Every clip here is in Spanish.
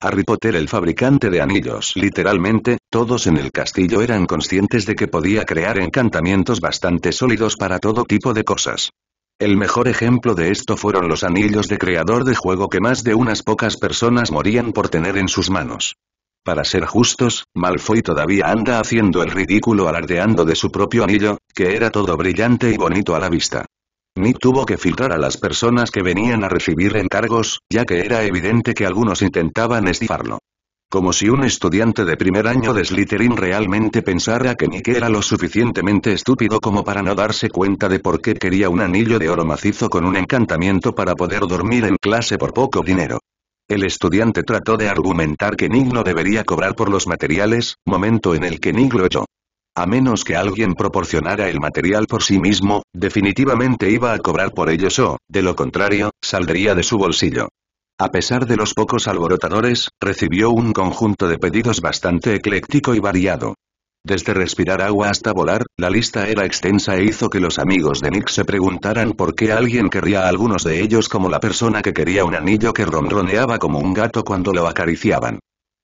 Harry Potter, el fabricante de anillos. Literalmente, todos en el castillo eran conscientes de que podía crear encantamientos bastante sólidos para todo tipo de cosas. El mejor ejemplo de esto fueron los anillos de creador de juego que más de unas pocas personas morían por tener en sus manos. Para ser justos, Malfoy todavía anda haciendo el ridículo alardeando de su propio anillo, que era todo brillante y bonito a la vista. Nick tuvo que filtrar a las personas que venían a recibir encargos, ya que era evidente que algunos intentaban estifarlo. Como si un estudiante de primer año de Slytherin realmente pensara que Nick era lo suficientemente estúpido como para no darse cuenta de por qué quería un anillo de oro macizo con un encantamiento para poder dormir en clase por poco dinero. El estudiante trató de argumentar que Nick no debería cobrar por los materiales, momento en el que Nick lo echó. A menos que alguien proporcionara el material por sí mismo, definitivamente iba a cobrar por ellos o, de lo contrario, saldría de su bolsillo. A pesar de los pocos alborotadores, recibió un conjunto de pedidos bastante ecléctico y variado. Desde respirar agua hasta volar, la lista era extensa e hizo que los amigos de Nick se preguntaran por qué alguien querría a algunos de ellos como la persona que quería un anillo que ronroneaba como un gato cuando lo acariciaban.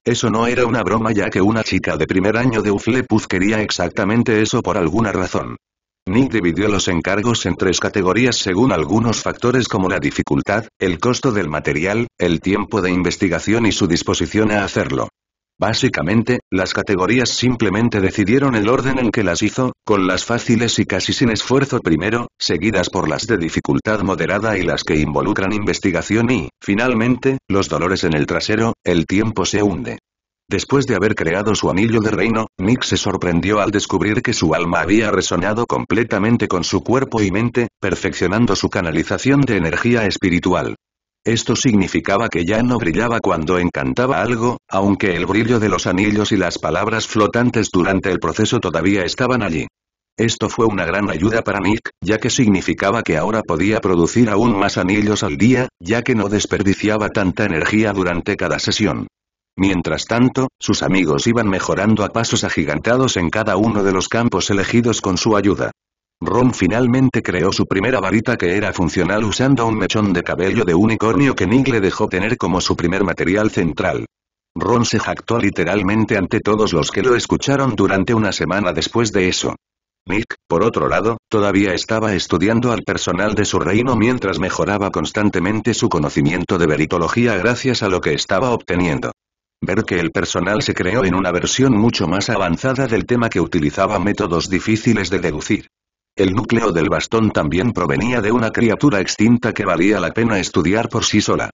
Eso no era una broma ya que una chica de primer año de Hufflepuff quería exactamente eso por alguna razón. Nick dividió los encargos en 3 categorías según algunos factores como la dificultad, el costo del material, el tiempo de investigación y su disposición a hacerlo. Básicamente, las categorías simplemente decidieron el orden en que las hizo, con las fáciles y casi sin esfuerzo primero, seguidas por las de dificultad moderada y las que involucran investigación y, finalmente, los dolores en el trasero, el tiempo se hunde. Después de haber creado su anillo de reino, Nick se sorprendió al descubrir que su alma había resonado completamente con su cuerpo y mente, perfeccionando su canalización de energía espiritual. Esto significaba que ya no brillaba cuando encantaba algo, aunque el brillo de los anillos y las palabras flotantes durante el proceso todavía estaban allí. Esto fue una gran ayuda para Nick, ya que significaba que ahora podía producir aún más anillos al día, ya que no desperdiciaba tanta energía durante cada sesión. Mientras tanto, sus amigos iban mejorando a pasos agigantados en cada uno de los campos elegidos con su ayuda. Ron finalmente creó su primera varita que era funcional usando un mechón de cabello de unicornio que Nick le dejó tener como su primer material central. Ron se jactó literalmente ante todos los que lo escucharon durante una semana después de eso. Nick, por otro lado, todavía estaba estudiando al personal de su reino mientras mejoraba constantemente su conocimiento de veritología gracias a lo que estaba obteniendo. Ver que el personal se creó en una versión mucho más avanzada del tema que utilizaba métodos difíciles de deducir. El núcleo del bastón también provenía de una criatura extinta que valía la pena estudiar por sí sola.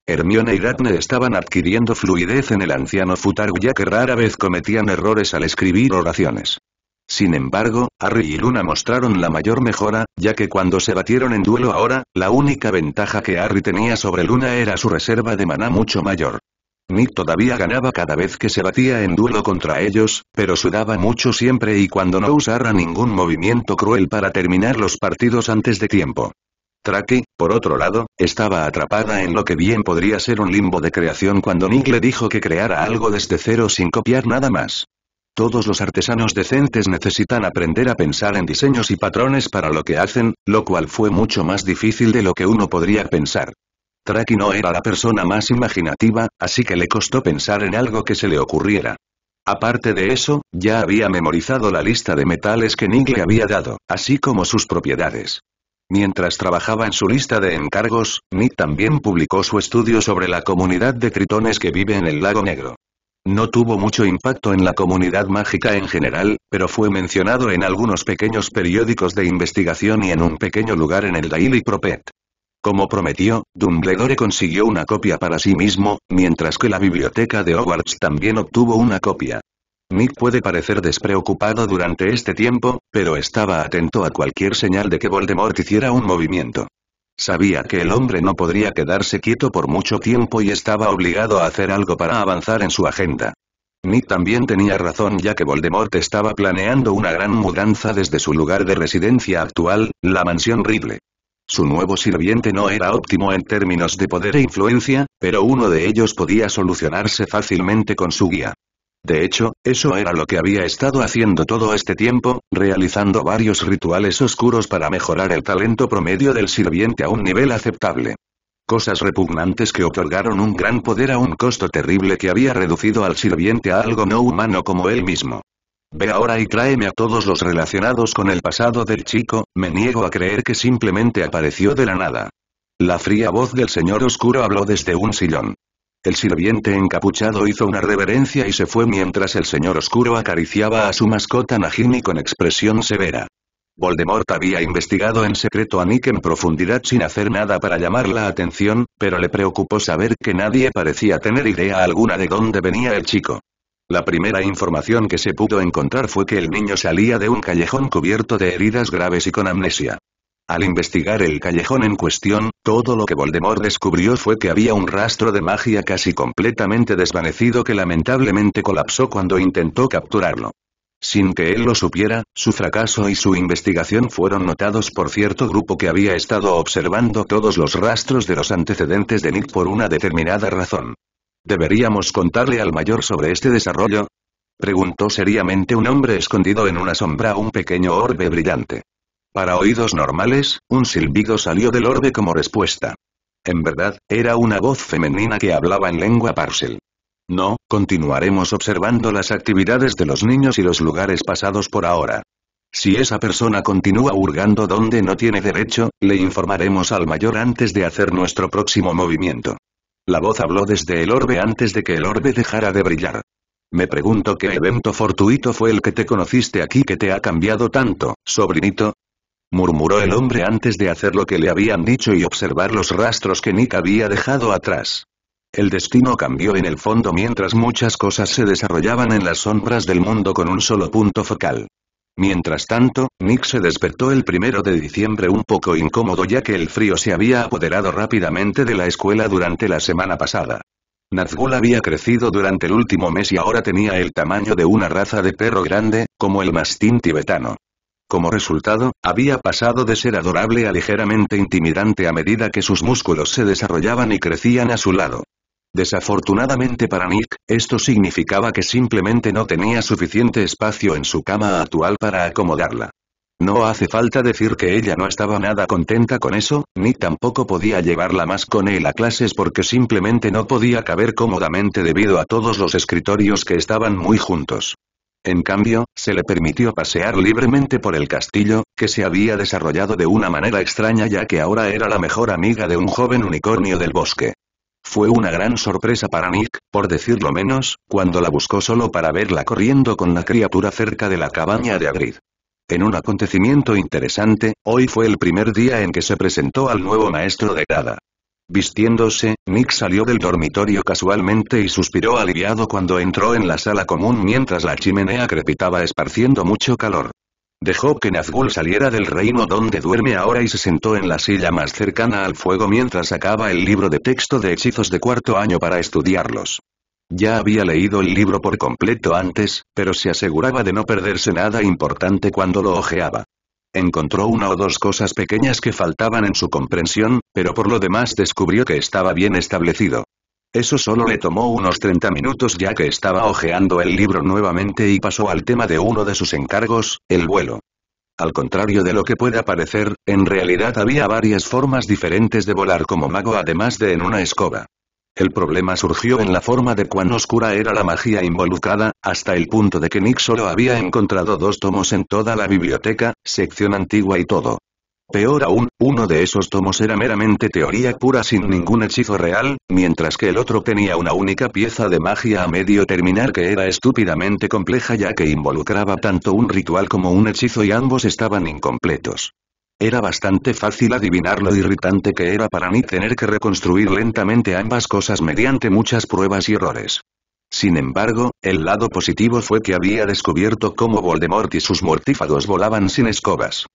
Hermione y Daphne estaban adquiriendo fluidez en el anciano Futaru ya que rara vez cometían errores al escribir oraciones. Sin embargo, Harry y Luna mostraron la mayor mejora, ya que cuando se batieron en duelo ahora, la única ventaja que Harry tenía sobre Luna era su reserva de maná mucho mayor. Nick todavía ganaba cada vez que se batía en duelo contra ellos, pero sudaba mucho siempre y cuando no usara ningún movimiento cruel para terminar los partidos antes de tiempo. Traki, por otro lado, estaba atrapada en lo que bien podría ser un limbo de creación cuando Nick le dijo que creara algo desde cero sin copiar nada más. Todos los artesanos decentes necesitan aprender a pensar en diseños y patrones para lo que hacen, lo cual fue mucho más difícil de lo que uno podría pensar. Traki no era la persona más imaginativa, así que le costó pensar en algo que se le ocurriera. Aparte de eso, ya había memorizado la lista de metales que Nick le había dado, así como sus propiedades. Mientras trabajaba en su lista de encargos, Nick también publicó su estudio sobre la comunidad de tritones que vive en el Lago Negro. No tuvo mucho impacto en la comunidad mágica en general, pero fue mencionado en algunos pequeños periódicos de investigación y en un pequeño lugar en el Daily Prophet. Como prometió, Dumbledore consiguió una copia para sí mismo, mientras que la biblioteca de Hogwarts también obtuvo una copia. Nick puede parecer despreocupado durante este tiempo, pero estaba atento a cualquier señal de que Voldemort hiciera un movimiento. Sabía que el hombre no podría quedarse quieto por mucho tiempo y estaba obligado a hacer algo para avanzar en su agenda. Nick también tenía razón ya que Voldemort estaba planeando una gran mudanza desde su lugar de residencia actual, la mansión Riddle. Su nuevo sirviente no era óptimo en términos de poder e influencia, pero uno de ellos podía solucionarse fácilmente con su guía. De hecho, eso era lo que había estado haciendo todo este tiempo, realizando varios rituales oscuros para mejorar el talento promedio del sirviente a un nivel aceptable. Cosas repugnantes que otorgaron un gran poder a un costo terrible que había reducido al sirviente a algo no humano como él mismo. Ve ahora y tráeme a todos los relacionados con el pasado del chico, me niego a creer que simplemente apareció de la nada. La fría voz del señor oscuro habló desde un sillón. El sirviente encapuchado hizo una reverencia y se fue mientras el señor oscuro acariciaba a su mascota Najimi con expresión severa. Voldemort había investigado en secreto a Nick en profundidad sin hacer nada para llamar la atención, pero le preocupó saber que nadie parecía tener idea alguna de dónde venía el chico. La primera información que se pudo encontrar fue que el niño salía de un callejón cubierto de heridas graves y con amnesia. Al investigar el callejón en cuestión, todo lo que Voldemort descubrió fue que había un rastro de magia casi completamente desvanecido que lamentablemente colapsó cuando intentó capturarlo. Sin que él lo supiera, su fracaso y su investigación fueron notados por cierto grupo que había estado observando todos los rastros de los antecedentes de Nick por una determinada razón. ¿Deberíamos contarle al mayor sobre este desarrollo?, preguntó seriamente un hombre escondido en una sombra un pequeño orbe brillante. Para oídos normales, un silbido salió del orbe como respuesta. En verdad, era una voz femenina que hablaba en lengua Parcel. No, continuaremos observando las actividades de los niños y los lugares pasados por ahora. Si esa persona continúa hurgando donde no tiene derecho, le informaremos al mayor antes de hacer nuestro próximo movimiento. La voz habló desde el orbe antes de que el orbe dejara de brillar. Me pregunto qué evento fortuito fue el que te conociste aquí que te ha cambiado tanto, sobrinito, murmuró el hombre antes de hacer lo que le habían dicho y observar los rastros que Nick había dejado atrás. El destino cambió en el fondo mientras muchas cosas se desarrollaban en las sombras del mundo con un solo punto focal. Mientras tanto, Nick se despertó el 1 de diciembre un poco incómodo ya que el frío se había apoderado rápidamente de la escuela durante la semana pasada. Nazgûl había crecido durante el último mes y ahora tenía el tamaño de una raza de perro grande, como el mastín tibetano. Como resultado, había pasado de ser adorable a ligeramente intimidante a medida que sus músculos se desarrollaban y crecían a su lado. Desafortunadamente para Nick, esto significaba que simplemente no tenía suficiente espacio en su cama actual para acomodarla. No hace falta decir que ella no estaba nada contenta con eso, ni tampoco podía llevarla más con él a clases porque simplemente no podía caber cómodamente debido a todos los escritorios que estaban muy juntos. En cambio, se le permitió pasear libremente por el castillo, que se había desarrollado de una manera extraña ya que ahora era la mejor amiga de un joven unicornio del bosque. Fue una gran sorpresa para Nick, por decirlo menos, cuando la buscó solo para verla corriendo con la criatura cerca de la cabaña de Hagrid. En un acontecimiento interesante, hoy fue el primer día en que se presentó al nuevo maestro de Hada. Vistiéndose, Nick salió del dormitorio casualmente y suspiró aliviado cuando entró en la sala común mientras la chimenea crepitaba esparciendo mucho calor. Dejó que Nazgûl saliera del reino donde duerme ahora y se sentó en la silla más cercana al fuego mientras sacaba el libro de texto de hechizos de 4º año para estudiarlos. Ya había leído el libro por completo antes, pero se aseguraba de no perderse nada importante cuando lo hojeaba. Encontró una o dos cosas pequeñas que faltaban en su comprensión, pero por lo demás descubrió que estaba bien establecido. Eso solo le tomó unos 30 minutos ya que estaba hojeando el libro nuevamente y pasó al tema de uno de sus encargos, el vuelo. Al contrario de lo que pueda parecer, en realidad había varias formas diferentes de volar como mago además de en una escoba. El problema surgió en la forma de cuán oscura era la magia involucrada, hasta el punto de que Nick solo había encontrado 2 tomos en toda la biblioteca, sección antigua y todo. Peor aún, uno de esos tomos era meramente teoría pura sin ningún hechizo real, mientras que el otro tenía una única pieza de magia a medio terminar que era estúpidamente compleja ya que involucraba tanto un ritual como un hechizo y ambos estaban incompletos. Era bastante fácil adivinar lo irritante que era para Nick tener que reconstruir lentamente ambas cosas mediante muchas pruebas y errores. Sin embargo, el lado positivo fue que había descubierto cómo Voldemort y sus mortífagos volaban sin escobas.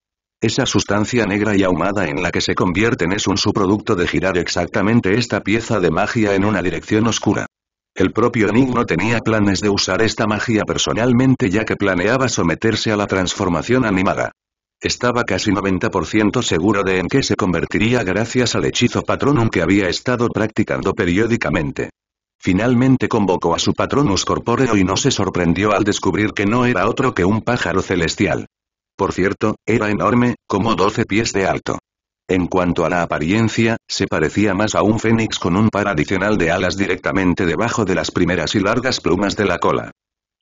Esa sustancia negra y ahumada en la que se convierten es un subproducto de girar exactamente esta pieza de magia en una dirección oscura. El propio Nick no tenía planes de usar esta magia personalmente ya que planeaba someterse a la transformación animada. Estaba casi 90% seguro de en qué se convertiría gracias al hechizo Patronum que había estado practicando periódicamente. Finalmente convocó a su Patronus corpóreo y no se sorprendió al descubrir que no era otro que un pájaro celestial. Por cierto, era enorme, como 12 pies de alto. En cuanto a la apariencia, se parecía más a un fénix con un par adicional de alas directamente debajo de las primeras y largas plumas de la cola.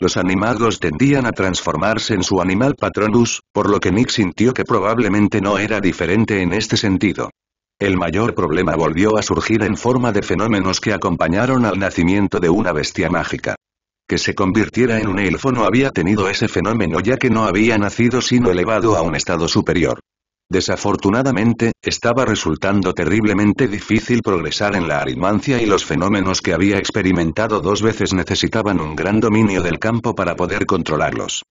Los animagos tendían a transformarse en su animal patronus, por lo que Nick sintió que probablemente no era diferente en este sentido. El mayor problema volvió a surgir en forma de fenómenos que acompañaron al nacimiento de una bestia mágica. Que se convirtiera en un elfo no había tenido ese fenómeno ya que no había nacido sino elevado a un estado superior. Desafortunadamente, estaba resultando terriblemente difícil progresar en la arimancia y los fenómenos que había experimentado 2 veces necesitaban un gran dominio del campo para poder controlarlos.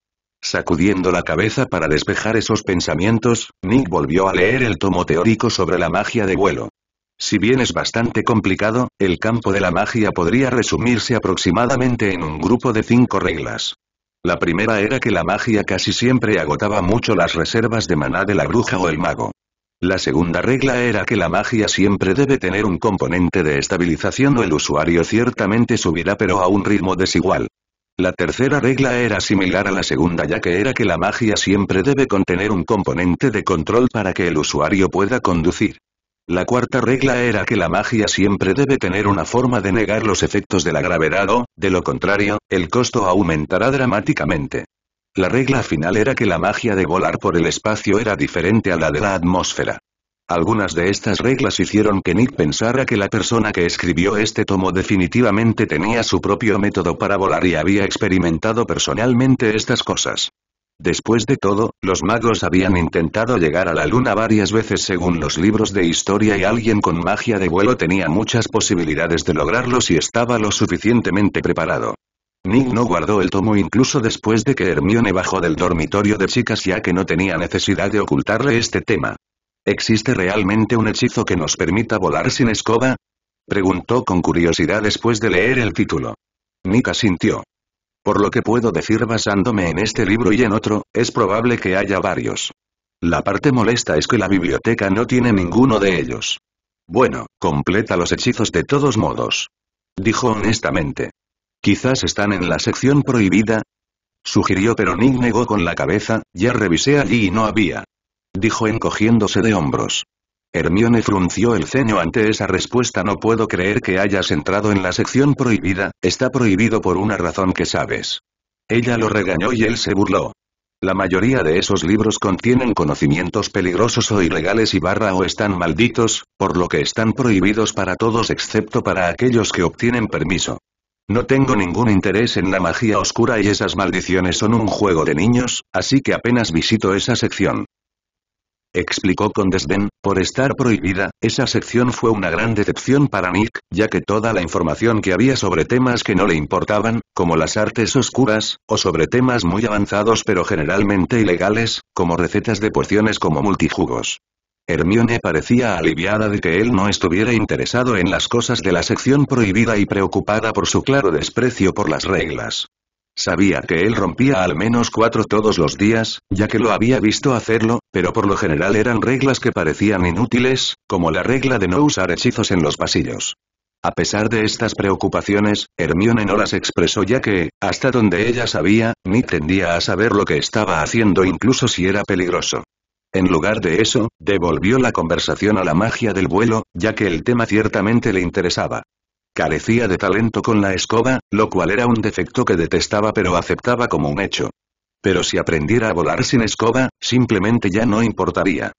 Sacudiendo la cabeza para despejar esos pensamientos, Nick volvió a leer el tomo teórico sobre la magia de vuelo. Si bien es bastante complicado, el campo de la magia podría resumirse aproximadamente en un grupo de 5 reglas. La primera era que la magia casi siempre agotaba mucho las reservas de maná de la bruja o el mago. La segunda regla era que la magia siempre debe tener un componente de estabilización o el usuario ciertamente subirá pero a un ritmo desigual. La tercera regla era similar a la segunda ya que era que la magia siempre debe contener un componente de control para que el usuario pueda conducir. La cuarta regla era que la magia siempre debe tener una forma de negar los efectos de la gravedad o, de lo contrario, el costo aumentará dramáticamente. La regla final era que la magia de volar por el espacio era diferente a la de la atmósfera. Algunas de estas reglas hicieron que Nick pensara que la persona que escribió este tomo definitivamente tenía su propio método para volar y había experimentado personalmente estas cosas. Después de todo, los magos habían intentado llegar a la luna varias veces según los libros de historia y alguien con magia de vuelo tenía muchas posibilidades de lograrlo si estaba lo suficientemente preparado. Nick no guardó el tomo incluso después de que Hermione bajó del dormitorio de chicas ya que no tenía necesidad de ocultarle este tema. ¿Existe realmente un hechizo que nos permita volar sin escoba? Preguntó con curiosidad después de leer el título. Nick asintió. Por lo que puedo decir basándome en este libro y en otro, es probable que haya varios. La parte molesta es que la biblioteca no tiene ninguno de ellos. Bueno, completa los hechizos de todos modos. Dijo honestamente. Quizás están en la sección prohibida. Sugirió pero Nick negó con la cabeza, ya revisé allí y no había. Dijo encogiéndose de hombros. Hermione frunció el ceño ante esa respuesta. No puedo creer que hayas entrado en la sección prohibida, está prohibido por una razón que sabes. Ella lo regañó y él se burló. La mayoría de esos libros contienen conocimientos peligrosos o ilegales o están malditos, por lo que están prohibidos para todos excepto para aquellos que obtienen permiso. No tengo ningún interés en la magia oscura y esas maldiciones son un juego de niños, así que apenas visito esa sección. Explicó con desdén, por estar prohibida, esa sección fue una gran decepción para Nick, ya que toda la información que había sobre temas que no le importaban, como las artes oscuras, o sobre temas muy avanzados pero generalmente ilegales, como recetas de pociones como multijugos. Hermione parecía aliviada de que él no estuviera interesado en las cosas de la sección prohibida y preocupada por su claro desprecio por las reglas. Sabía que él rompía al menos 4 todos los días, ya que lo había visto hacerlo, pero por lo general eran reglas que parecían inútiles, como la regla de no usar hechizos en los pasillos. A pesar de estas preocupaciones, Hermione no las expresó ya que, hasta donde ella sabía, Nick tendía a saber lo que estaba haciendo incluso si era peligroso. En lugar de eso, devolvió la conversación a la magia del vuelo, ya que el tema ciertamente le interesaba. Carecía de talento con la escoba, lo cual era un defecto que detestaba pero aceptaba como un hecho. Pero si aprendiera a volar sin escoba, simplemente ya no importaría.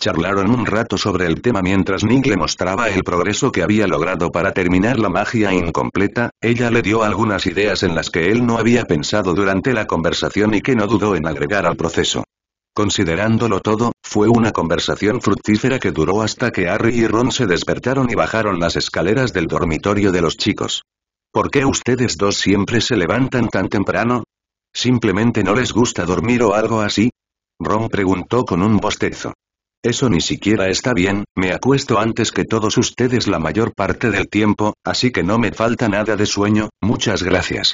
Charlaron un rato sobre el tema mientras Nick le mostraba el progreso que había logrado para terminar la magia incompleta. Ella le dio algunas ideas en las que él no había pensado durante la conversación y que no dudó en agregar al proceso. Considerándolo todo, fue una conversación fructífera que duró hasta que Harry y Ron se despertaron y bajaron las escaleras del dormitorio de los chicos. ¿Por qué ustedes dos siempre se levantan tan temprano? ¿Simplemente no les gusta dormir o algo así? Ron preguntó con un bostezo. Eso ni siquiera está bien, me acuesto antes que todos ustedes la mayor parte del tiempo, así que no me falta nada de sueño, muchas gracias.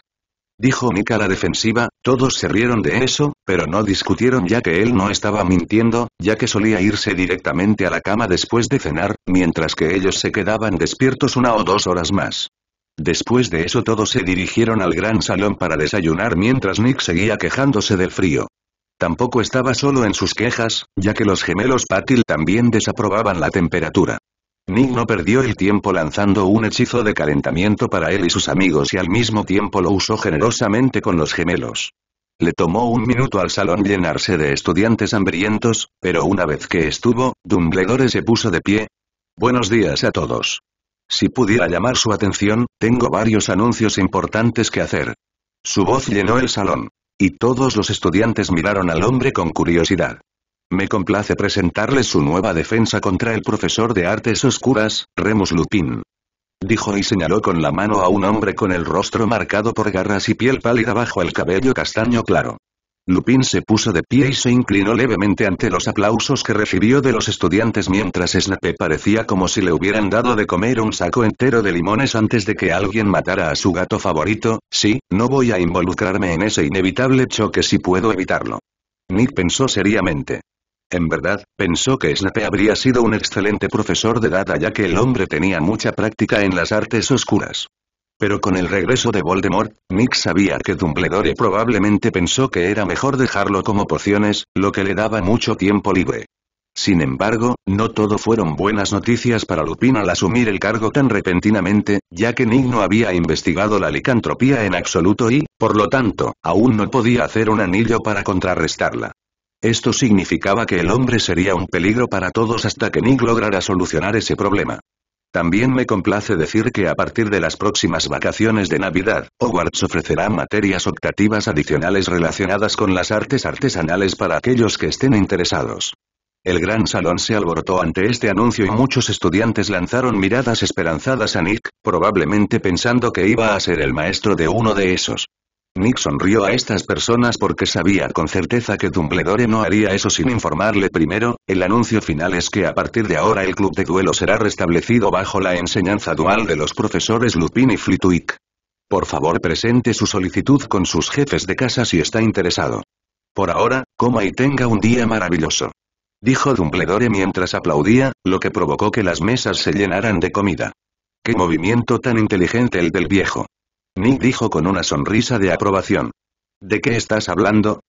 Dijo Nick a la defensiva. Todos se rieron de eso, pero no discutieron ya que él no estaba mintiendo, ya que solía irse directamente a la cama después de cenar, mientras que ellos se quedaban despiertos 1 o 2 horas más. Después de eso todos se dirigieron al gran salón para desayunar mientras Nick seguía quejándose del frío. Tampoco estaba solo en sus quejas, ya que los gemelos Patil también desaprobaban la temperatura. Nick no perdió el tiempo lanzando un hechizo de calentamiento para él y sus amigos y al mismo tiempo lo usó generosamente con los gemelos. Le tomó un minuto al salón llenarse de estudiantes hambrientos, pero una vez que estuvo, Dumbledore se puso de pie. Buenos días a todos. Si pudiera llamar su atención, tengo varios anuncios importantes que hacer. Su voz llenó el salón. Y todos los estudiantes miraron al hombre con curiosidad. Me complace presentarles su nueva defensa contra el profesor de artes oscuras, Remus Lupin. Dijo y señaló con la mano a un hombre con el rostro marcado por garras y piel pálida bajo el cabello castaño claro. Lupin se puso de pie y se inclinó levemente ante los aplausos que recibió de los estudiantes mientras Snape parecía como si le hubieran dado de comer un saco entero de limones antes de que alguien matara a su gato favorito. Sí, no voy a involucrarme en ese inevitable choque si puedo evitarlo. Nick pensó seriamente. En verdad, pensó que Snape habría sido un excelente profesor de data ya que el hombre tenía mucha práctica en las artes oscuras. Pero con el regreso de Voldemort, Nick sabía que Dumbledore probablemente pensó que era mejor dejarlo como pociones, lo que le daba mucho tiempo libre. Sin embargo, no todo fueron buenas noticias para Lupin al asumir el cargo tan repentinamente, ya que Nick no había investigado la licantropía en absoluto y, por lo tanto, aún no podía hacer un anillo para contrarrestarla. Esto significaba que el hombre sería un peligro para todos hasta que Nick lograra solucionar ese problema. También me complace decir que a partir de las próximas vacaciones de Navidad, Hogwarts ofrecerá materias optativas adicionales relacionadas con las artes artesanales para aquellos que estén interesados. El gran salón se alborotó ante este anuncio y muchos estudiantes lanzaron miradas esperanzadas a Nick, probablemente pensando que iba a ser el maestro de uno de esos. Nick sonrió a estas personas porque sabía con certeza que Dumbledore no haría eso sin informarle primero. El anuncio final es que a partir de ahora el club de duelo será restablecido bajo la enseñanza dual de los profesores Lupin y Flitwick. Por favor presente su solicitud con sus jefes de casa si está interesado. Por ahora, coma y tenga un día maravilloso. Dijo Dumbledore mientras aplaudía, lo que provocó que las mesas se llenaran de comida. ¡Qué movimiento tan inteligente el del viejo! Nick dijo con una sonrisa de aprobación. ¿De qué estás hablando?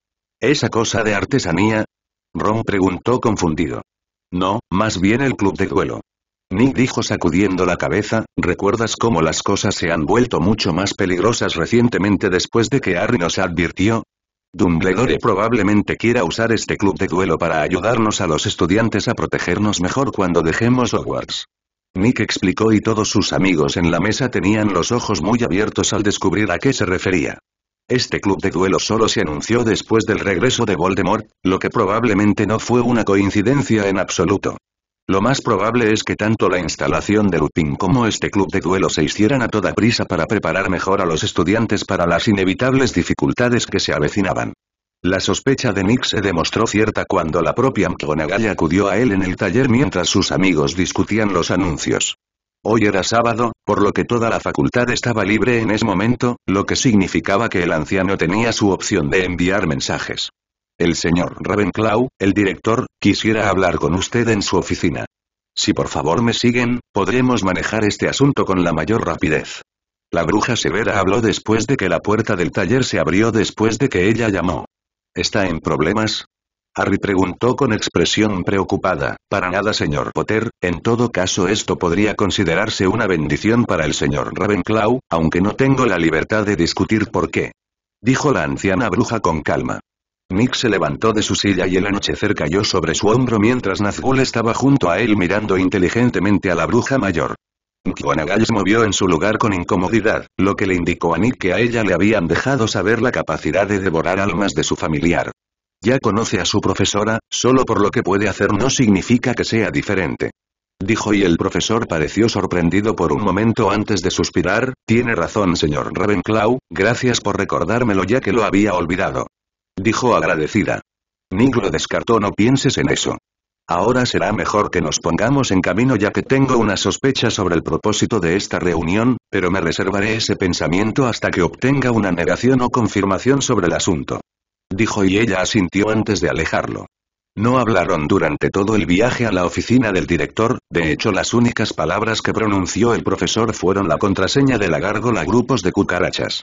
¿Esa cosa de artesanía? Ron preguntó confundido. No, más bien el club de duelo. Nick dijo sacudiendo la cabeza, ¿recuerdas cómo las cosas se han vuelto mucho más peligrosas recientemente después de que Harry nos advirtió? Dumbledore probablemente quiera usar este club de duelo para ayudarnos a los estudiantes a protegernos mejor cuando dejemos Hogwarts. Nick explicó y todos sus amigos en la mesa tenían los ojos muy abiertos al descubrir a qué se refería. Este club de duelo solo se anunció después del regreso de Voldemort, lo que probablemente no fue una coincidencia en absoluto. Lo más probable es que tanto la instalación de Lupin como este club de duelo se hicieran a toda prisa para preparar mejor a los estudiantes para las inevitables dificultades que se avecinaban. La sospecha de Nick se demostró cierta cuando la propia McGonagall acudió a él en el taller mientras sus amigos discutían los anuncios. Hoy era sábado, por lo que toda la facultad estaba libre en ese momento, lo que significaba que el anciano tenía su opción de enviar mensajes. El señor Ravenclaw, el director, quisiera hablar con usted en su oficina. Si por favor me siguen, podremos manejar este asunto con la mayor rapidez. La bruja severa habló después de que la puerta del taller se abrió después de que ella llamó. ¿Está en problemas? Harry preguntó con expresión preocupada. Para nada, señor Potter, en todo caso esto podría considerarse una bendición para el señor Ravenclaw, aunque no tengo la libertad de discutir por qué. Dijo la anciana bruja con calma. Nick se levantó de su silla y el anochecer cayó sobre su hombro mientras Nazgûl estaba junto a él mirando inteligentemente a la bruja mayor. McGonagall se movió en su lugar con incomodidad, lo que le indicó a Nick que a ella le habían dejado saber la capacidad de devorar almas de su familiar. Ya conoce a su profesora, solo por lo que puede hacer no significa que sea diferente. Dijo y el profesor pareció sorprendido por un momento antes de suspirar. Tiene razón, señor Ravenclaw, gracias por recordármelo ya que lo había olvidado. Dijo agradecida. Nick lo descartó, no pienses en eso. Ahora será mejor que nos pongamos en camino ya que tengo una sospecha sobre el propósito de esta reunión, pero me reservaré ese pensamiento hasta que obtenga una negación o confirmación sobre el asunto. Dijo y ella asintió antes de alejarlo. No hablaron durante todo el viaje a la oficina del director, de hecho las únicas palabras que pronunció el profesor fueron la contraseña de la gárgola grupos de cucarachas.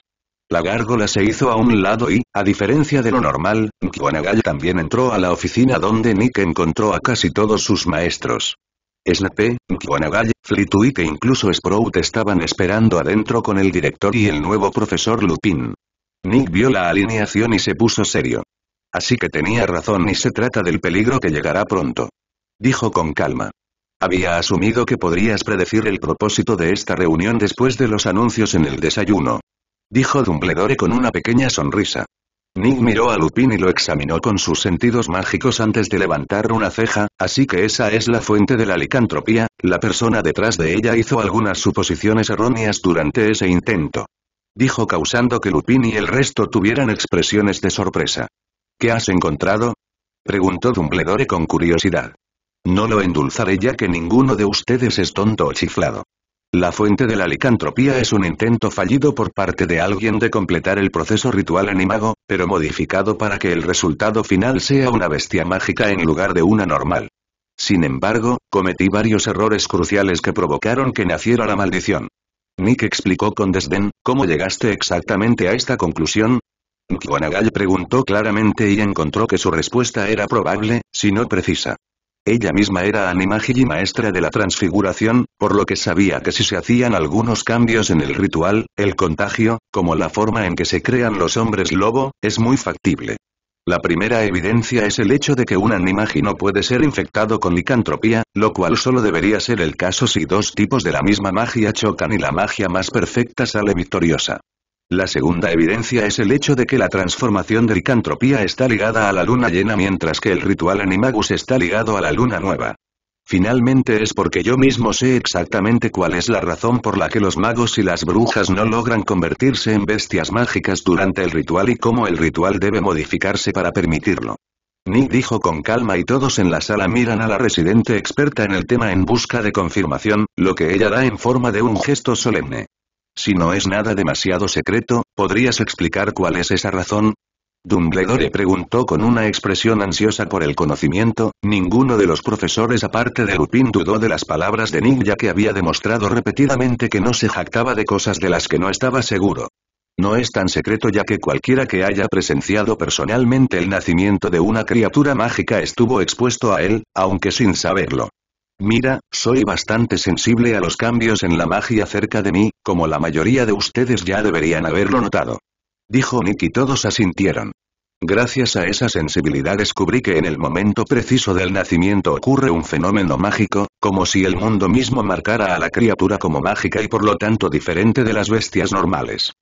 La gárgola se hizo a un lado y, a diferencia de lo normal, McGonagall también entró a la oficina donde Nick encontró a casi todos sus maestros. Snape, McGonagall, Flitwick e incluso Sprout estaban esperando adentro con el director y el nuevo profesor Lupin. Nick vio la alineación y se puso serio. Así que tenía razón y se trata del peligro que llegará pronto. Dijo con calma. Había asumido que podrías predecir el propósito de esta reunión después de los anuncios en el desayuno. Dijo Dumbledore con una pequeña sonrisa. Nick miró a Lupin y lo examinó con sus sentidos mágicos antes de levantar una ceja, así que esa es la fuente de la licantropía. La persona detrás de ella hizo algunas suposiciones erróneas durante ese intento. Dijo causando que Lupin y el resto tuvieran expresiones de sorpresa. ¿Qué has encontrado? Preguntó Dumbledore con curiosidad. No lo endulzaré ya que ninguno de ustedes es tonto o chiflado. La fuente de la licantropía es un intento fallido por parte de alguien de completar el proceso ritual animago, pero modificado para que el resultado final sea una bestia mágica en lugar de una normal. Sin embargo, cometí varios errores cruciales que provocaron que naciera la maldición. Nick explicó con desdén, ¿cómo llegaste exactamente a esta conclusión? McGonagall preguntó claramente y encontró que su respuesta era probable, si no precisa. Ella misma era animagi y maestra de la transfiguración, por lo que sabía que si se hacían algunos cambios en el ritual, el contagio, como la forma en que se crean los hombres lobo, es muy factible. La primera evidencia es el hecho de que un animagi no puede ser infectado con licantropía, lo cual solo debería ser el caso si dos tipos de la misma magia chocan y la magia más perfecta sale victoriosa. La segunda evidencia es el hecho de que la transformación de licantropía está ligada a la luna llena mientras que el ritual animagus está ligado a la luna nueva. Finalmente es porque yo mismo sé exactamente cuál es la razón por la que los magos y las brujas no logran convertirse en bestias mágicas durante el ritual y cómo el ritual debe modificarse para permitirlo. Nick dijo con calma y todos en la sala miran a la residente experta en el tema en busca de confirmación, lo que ella da en forma de un gesto solemne. Si no es nada demasiado secreto, ¿podrías explicar cuál es esa razón? Dumbledore preguntó con una expresión ansiosa por el conocimiento. Ninguno de los profesores aparte de Lupin dudó de las palabras de Nick ya que había demostrado repetidamente que no se jactaba de cosas de las que no estaba seguro. No es tan secreto ya que cualquiera que haya presenciado personalmente el nacimiento de una criatura mágica estuvo expuesto a él, aunque sin saberlo. Mira, soy bastante sensible a los cambios en la magia cerca de mí, como la mayoría de ustedes ya deberían haberlo notado. Dijo Nick y todos asintieron. Gracias a esa sensibilidad descubrí que en el momento preciso del nacimiento ocurre un fenómeno mágico, como si el mundo mismo marcara a la criatura como mágica y por lo tanto diferente de las bestias normales.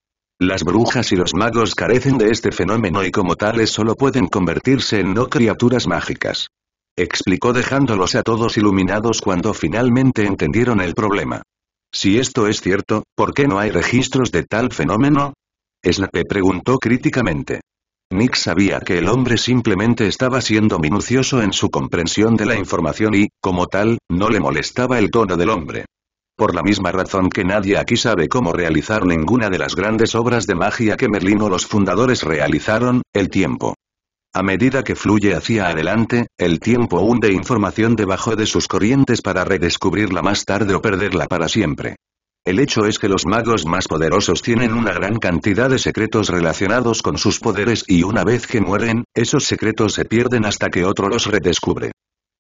Las brujas y los magos carecen de este fenómeno y como tales solo pueden convertirse en no criaturas mágicas. Explicó dejándolos a todos iluminados cuando finalmente entendieron el problema. Si esto es cierto, ¿por qué no hay registros de tal fenómeno? Snape preguntó críticamente. Nick sabía que el hombre simplemente estaba siendo minucioso en su comprensión de la información y, como tal, no le molestaba el tono del hombre. Por la misma razón que nadie aquí sabe cómo realizar ninguna de las grandes obras de magia que Merlín o los fundadores realizaron, el tiempo. A medida que fluye hacia adelante, el tiempo hunde información debajo de sus corrientes para redescubrirla más tarde o perderla para siempre. El hecho es que los magos más poderosos tienen una gran cantidad de secretos relacionados con sus poderes y una vez que mueren, esos secretos se pierden hasta que otro los redescubre.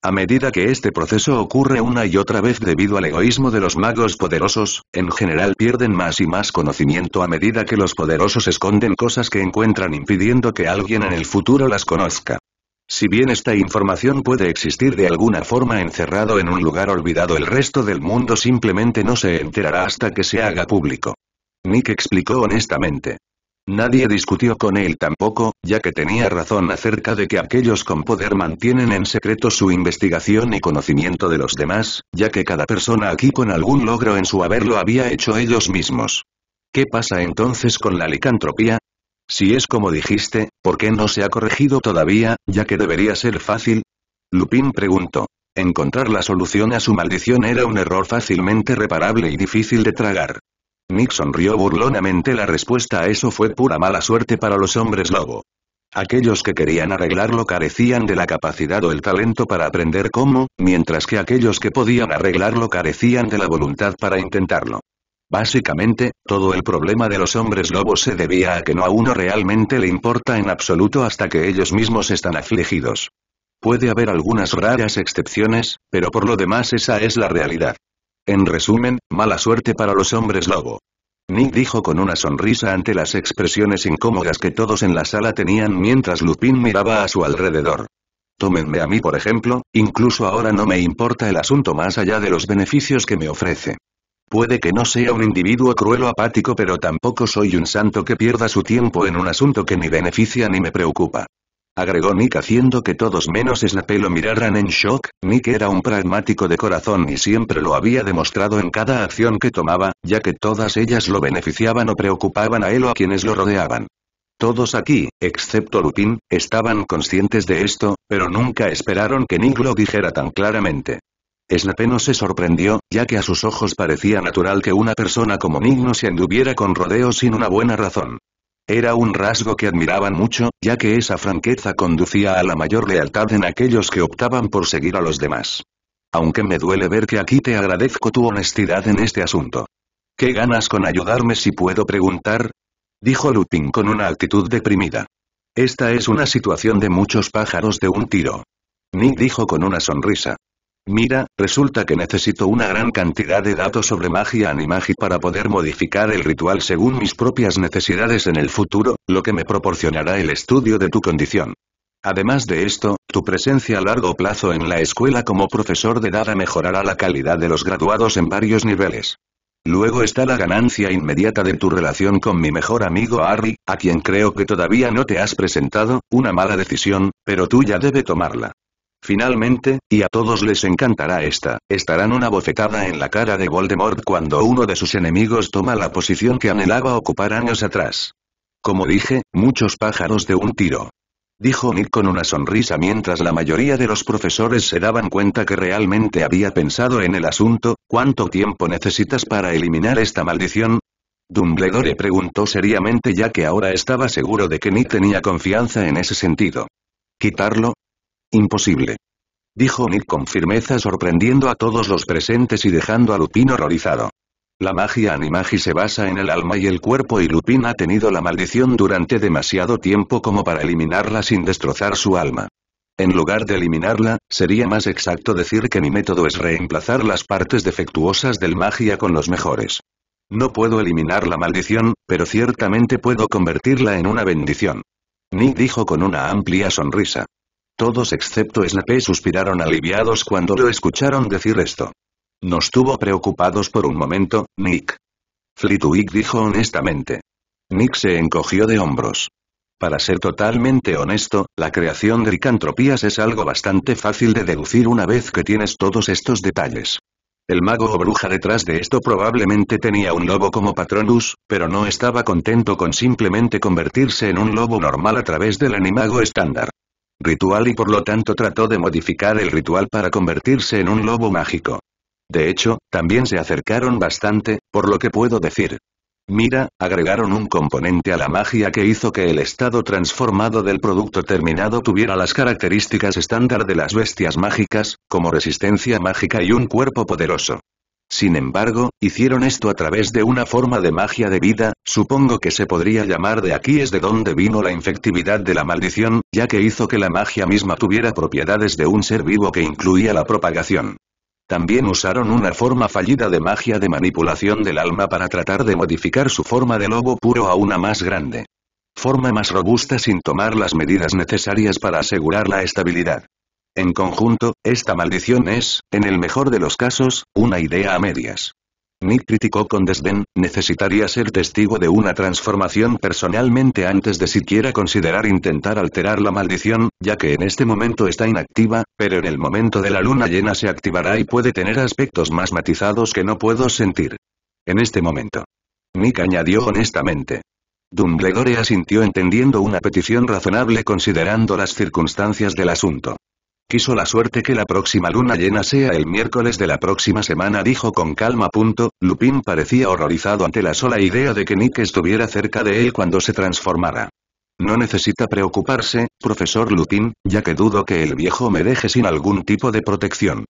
A medida que este proceso ocurre una y otra vez debido al egoísmo de los magos poderosos, en general pierden más y más conocimiento a medida que los poderosos esconden cosas que encuentran impidiendo que alguien en el futuro las conozca. Si bien esta información puede existir de alguna forma encerrado en un lugar olvidado, el resto del mundo simplemente no se enterará hasta que se haga público. Nick explicó honestamente. Nadie discutió con él tampoco, ya que tenía razón acerca de que aquellos con poder mantienen en secreto su investigación y conocimiento de los demás, ya que cada persona aquí con algún logro en su haber lo había hecho ellos mismos. ¿Qué pasa entonces con la licantropía? Si es como dijiste, ¿por qué no se ha corregido todavía, ya que debería ser fácil? Lupin preguntó. Encontrar la solución a su maldición era un error fácilmente reparable y difícil de tragar. Nick sonrió burlonamente. La respuesta a eso fue pura mala suerte para los hombres lobo. Aquellos que querían arreglarlo carecían de la capacidad o el talento para aprender cómo, mientras que aquellos que podían arreglarlo carecían de la voluntad para intentarlo. Básicamente, todo el problema de los hombres lobos se debía a que no a uno realmente le importa en absoluto hasta que ellos mismos están afligidos. Puede haber algunas raras excepciones, pero por lo demás esa es la realidad. En resumen, mala suerte para los hombres lobo. Nick dijo con una sonrisa ante las expresiones incómodas que todos en la sala tenían mientras Lupin miraba a su alrededor. Tómenme a mí por ejemplo, incluso ahora no me importa el asunto más allá de los beneficios que me ofrece. Puede que no sea un individuo cruel o apático, pero tampoco soy un santo que pierda su tiempo en un asunto que ni beneficia ni me preocupa. Agregó Nick haciendo que todos menos Snape lo miraran en shock. Nick era un pragmático de corazón y siempre lo había demostrado en cada acción que tomaba, ya que todas ellas lo beneficiaban o preocupaban a él o a quienes lo rodeaban. Todos aquí, excepto Lupin, estaban conscientes de esto, pero nunca esperaron que Nick lo dijera tan claramente. Snape no se sorprendió, ya que a sus ojos parecía natural que una persona como Nick no se anduviera con rodeos sin una buena razón. Era un rasgo que admiraban mucho, ya que esa franqueza conducía a la mayor lealtad en aquellos que optaban por seguir a los demás. Aunque me duele ver que aquí te agradezco tu honestidad en este asunto. ¿Qué ganas con ayudarme si puedo preguntar? Dijo Lupin con una actitud deprimida. Esta es una situación de muchos pájaros de un tiro. Nick dijo con una sonrisa. Mira, resulta que necesito una gran cantidad de datos sobre magia animagi para poder modificar el ritual según mis propias necesidades en el futuro, lo que me proporcionará el estudio de tu condición. Además de esto, tu presencia a largo plazo en la escuela como profesor de Dada mejorará la calidad de los graduados en varios niveles. Luego está la ganancia inmediata de tu relación con mi mejor amigo Harry, a quien creo que todavía no te has presentado, una mala decisión, pero tú ya debes tomarla. Finalmente, y a todos les encantará estarán una bofetada en la cara de Voldemort cuando uno de sus enemigos toma la posición que anhelaba ocupar años atrás. Como dije, muchos pájaros de un tiro. Dijo Nick con una sonrisa mientras la mayoría de los profesores se daban cuenta que realmente había pensado en el asunto. ¿Cuánto tiempo necesitas para eliminar esta maldición? Dumbledore preguntó seriamente, ya que ahora estaba seguro de que Nick tenía confianza en ese sentido. ¿Quitarlo? Imposible. Dijo Nick con firmeza, sorprendiendo a todos los presentes y dejando a Lupin horrorizado. La magia animagi se basa en el alma y el cuerpo y Lupin ha tenido la maldición durante demasiado tiempo como para eliminarla sin destrozar su alma. En lugar de eliminarla, sería más exacto decir que mi método es reemplazar las partes defectuosas del magia con los mejores. No puedo eliminar la maldición, pero ciertamente puedo convertirla en una bendición. Nick dijo con una amplia sonrisa. Todos excepto Snape suspiraron aliviados cuando lo escucharon decir esto. Nos tuvo preocupados por un momento, Nick. Flitwick dijo honestamente. Nick se encogió de hombros. Para ser totalmente honesto, la creación de licantropías es algo bastante fácil de deducir una vez que tienes todos estos detalles. El mago o bruja detrás de esto probablemente tenía un lobo como Patronus, pero no estaba contento con simplemente convertirse en un lobo normal a través del animago estándar. Ritual y por lo tanto trató de modificar el ritual para convertirse en un lobo mágico. De hecho, también se acercaron bastante, por lo que puedo decir. Mira, agregaron un componente a la magia que hizo que el estado transformado del producto terminado tuviera las características estándar de las bestias mágicas, como resistencia mágica y un cuerpo poderoso. Sin embargo, hicieron esto a través de una forma de magia de vida, supongo que se podría llamar de aquí es de donde vino la infectividad de la maldición, ya que hizo que la magia misma tuviera propiedades de un ser vivo que incluía la propagación. También usaron una forma fallida de magia de manipulación del alma para tratar de modificar su forma de lobo puro a una más grande. Forma más robusta sin tomar las medidas necesarias para asegurar la estabilidad. En conjunto, esta maldición es, en el mejor de los casos, una idea a medias. Nick criticó con desdén, necesitaría ser testigo de una transformación personalmente antes de siquiera considerar intentar alterar la maldición, ya que en este momento está inactiva, pero en el momento de la luna llena se activará y puede tener aspectos más matizados que no puedo sentir. En este momento. Nick añadió honestamente. Dumbledore asintió entendiendo una petición razonable considerando las circunstancias del asunto. Quiso la suerte que la próxima luna llena sea el miércoles de la próxima semana, dijo con calma. Lupin parecía horrorizado ante la sola idea de que Nick estuviera cerca de él cuando se transformara. No necesita preocuparse, profesor Lupin, ya que dudo que el viejo me deje sin algún tipo de protección.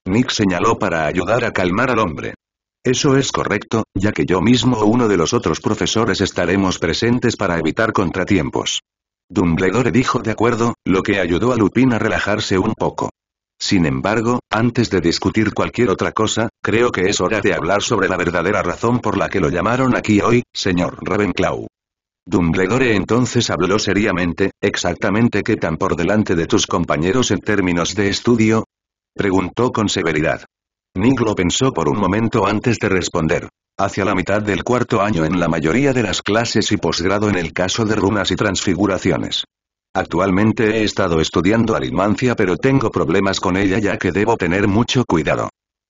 Nick señaló para ayudar a calmar al hombre. Eso es correcto, ya que yo mismo o uno de los otros profesores estaremos presentes para evitar contratiempos. Dumbledore dijo de acuerdo, lo que ayudó a Lupin a relajarse un poco. Sin embargo, antes de discutir cualquier otra cosa, creo que es hora de hablar sobre la verdadera razón por la que lo llamaron aquí hoy, señor Ravenclaw. Dumbledore entonces habló seriamente, ¿exactamente qué tan por delante de tus compañeros en términos de estudio? Preguntó con severidad. Nick lo pensó por un momento antes de responder. Hacia la mitad del cuarto año en la mayoría de las clases y posgrado en el caso de runas y transfiguraciones. Actualmente he estado estudiando alimancia pero tengo problemas con ella ya que debo tener mucho cuidado.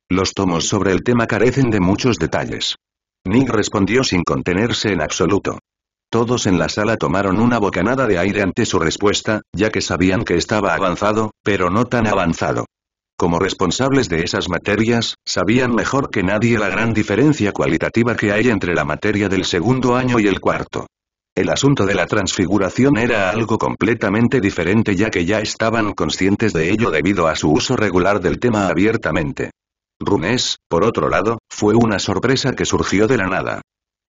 Los tomos sobre el tema carecen de muchos detalles. Nick respondió sin contenerse en absoluto. Todos en la sala tomaron una bocanada de aire ante su respuesta, ya que sabían que estaba avanzado, pero no tan avanzado. Como responsables de esas materias, sabían mejor que nadie la gran diferencia cualitativa que hay entre la materia del segundo año y el cuarto. El asunto de la transfiguración era algo completamente diferente ya que ya estaban conscientes de ello debido a su uso regular del tema abiertamente. Runes, por otro lado, fue una sorpresa que surgió de la nada.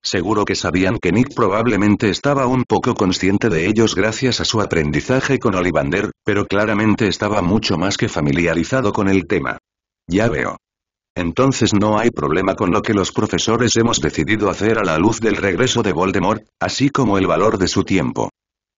Seguro que sabían que Nick probablemente estaba un poco consciente de ellos gracias a su aprendizaje con Ollivander, pero claramente estaba mucho más que familiarizado con el tema. Ya veo. Entonces no hay problema con lo que los profesores hemos decidido hacer a la luz del regreso de Voldemort, así como el valor de su tiempo.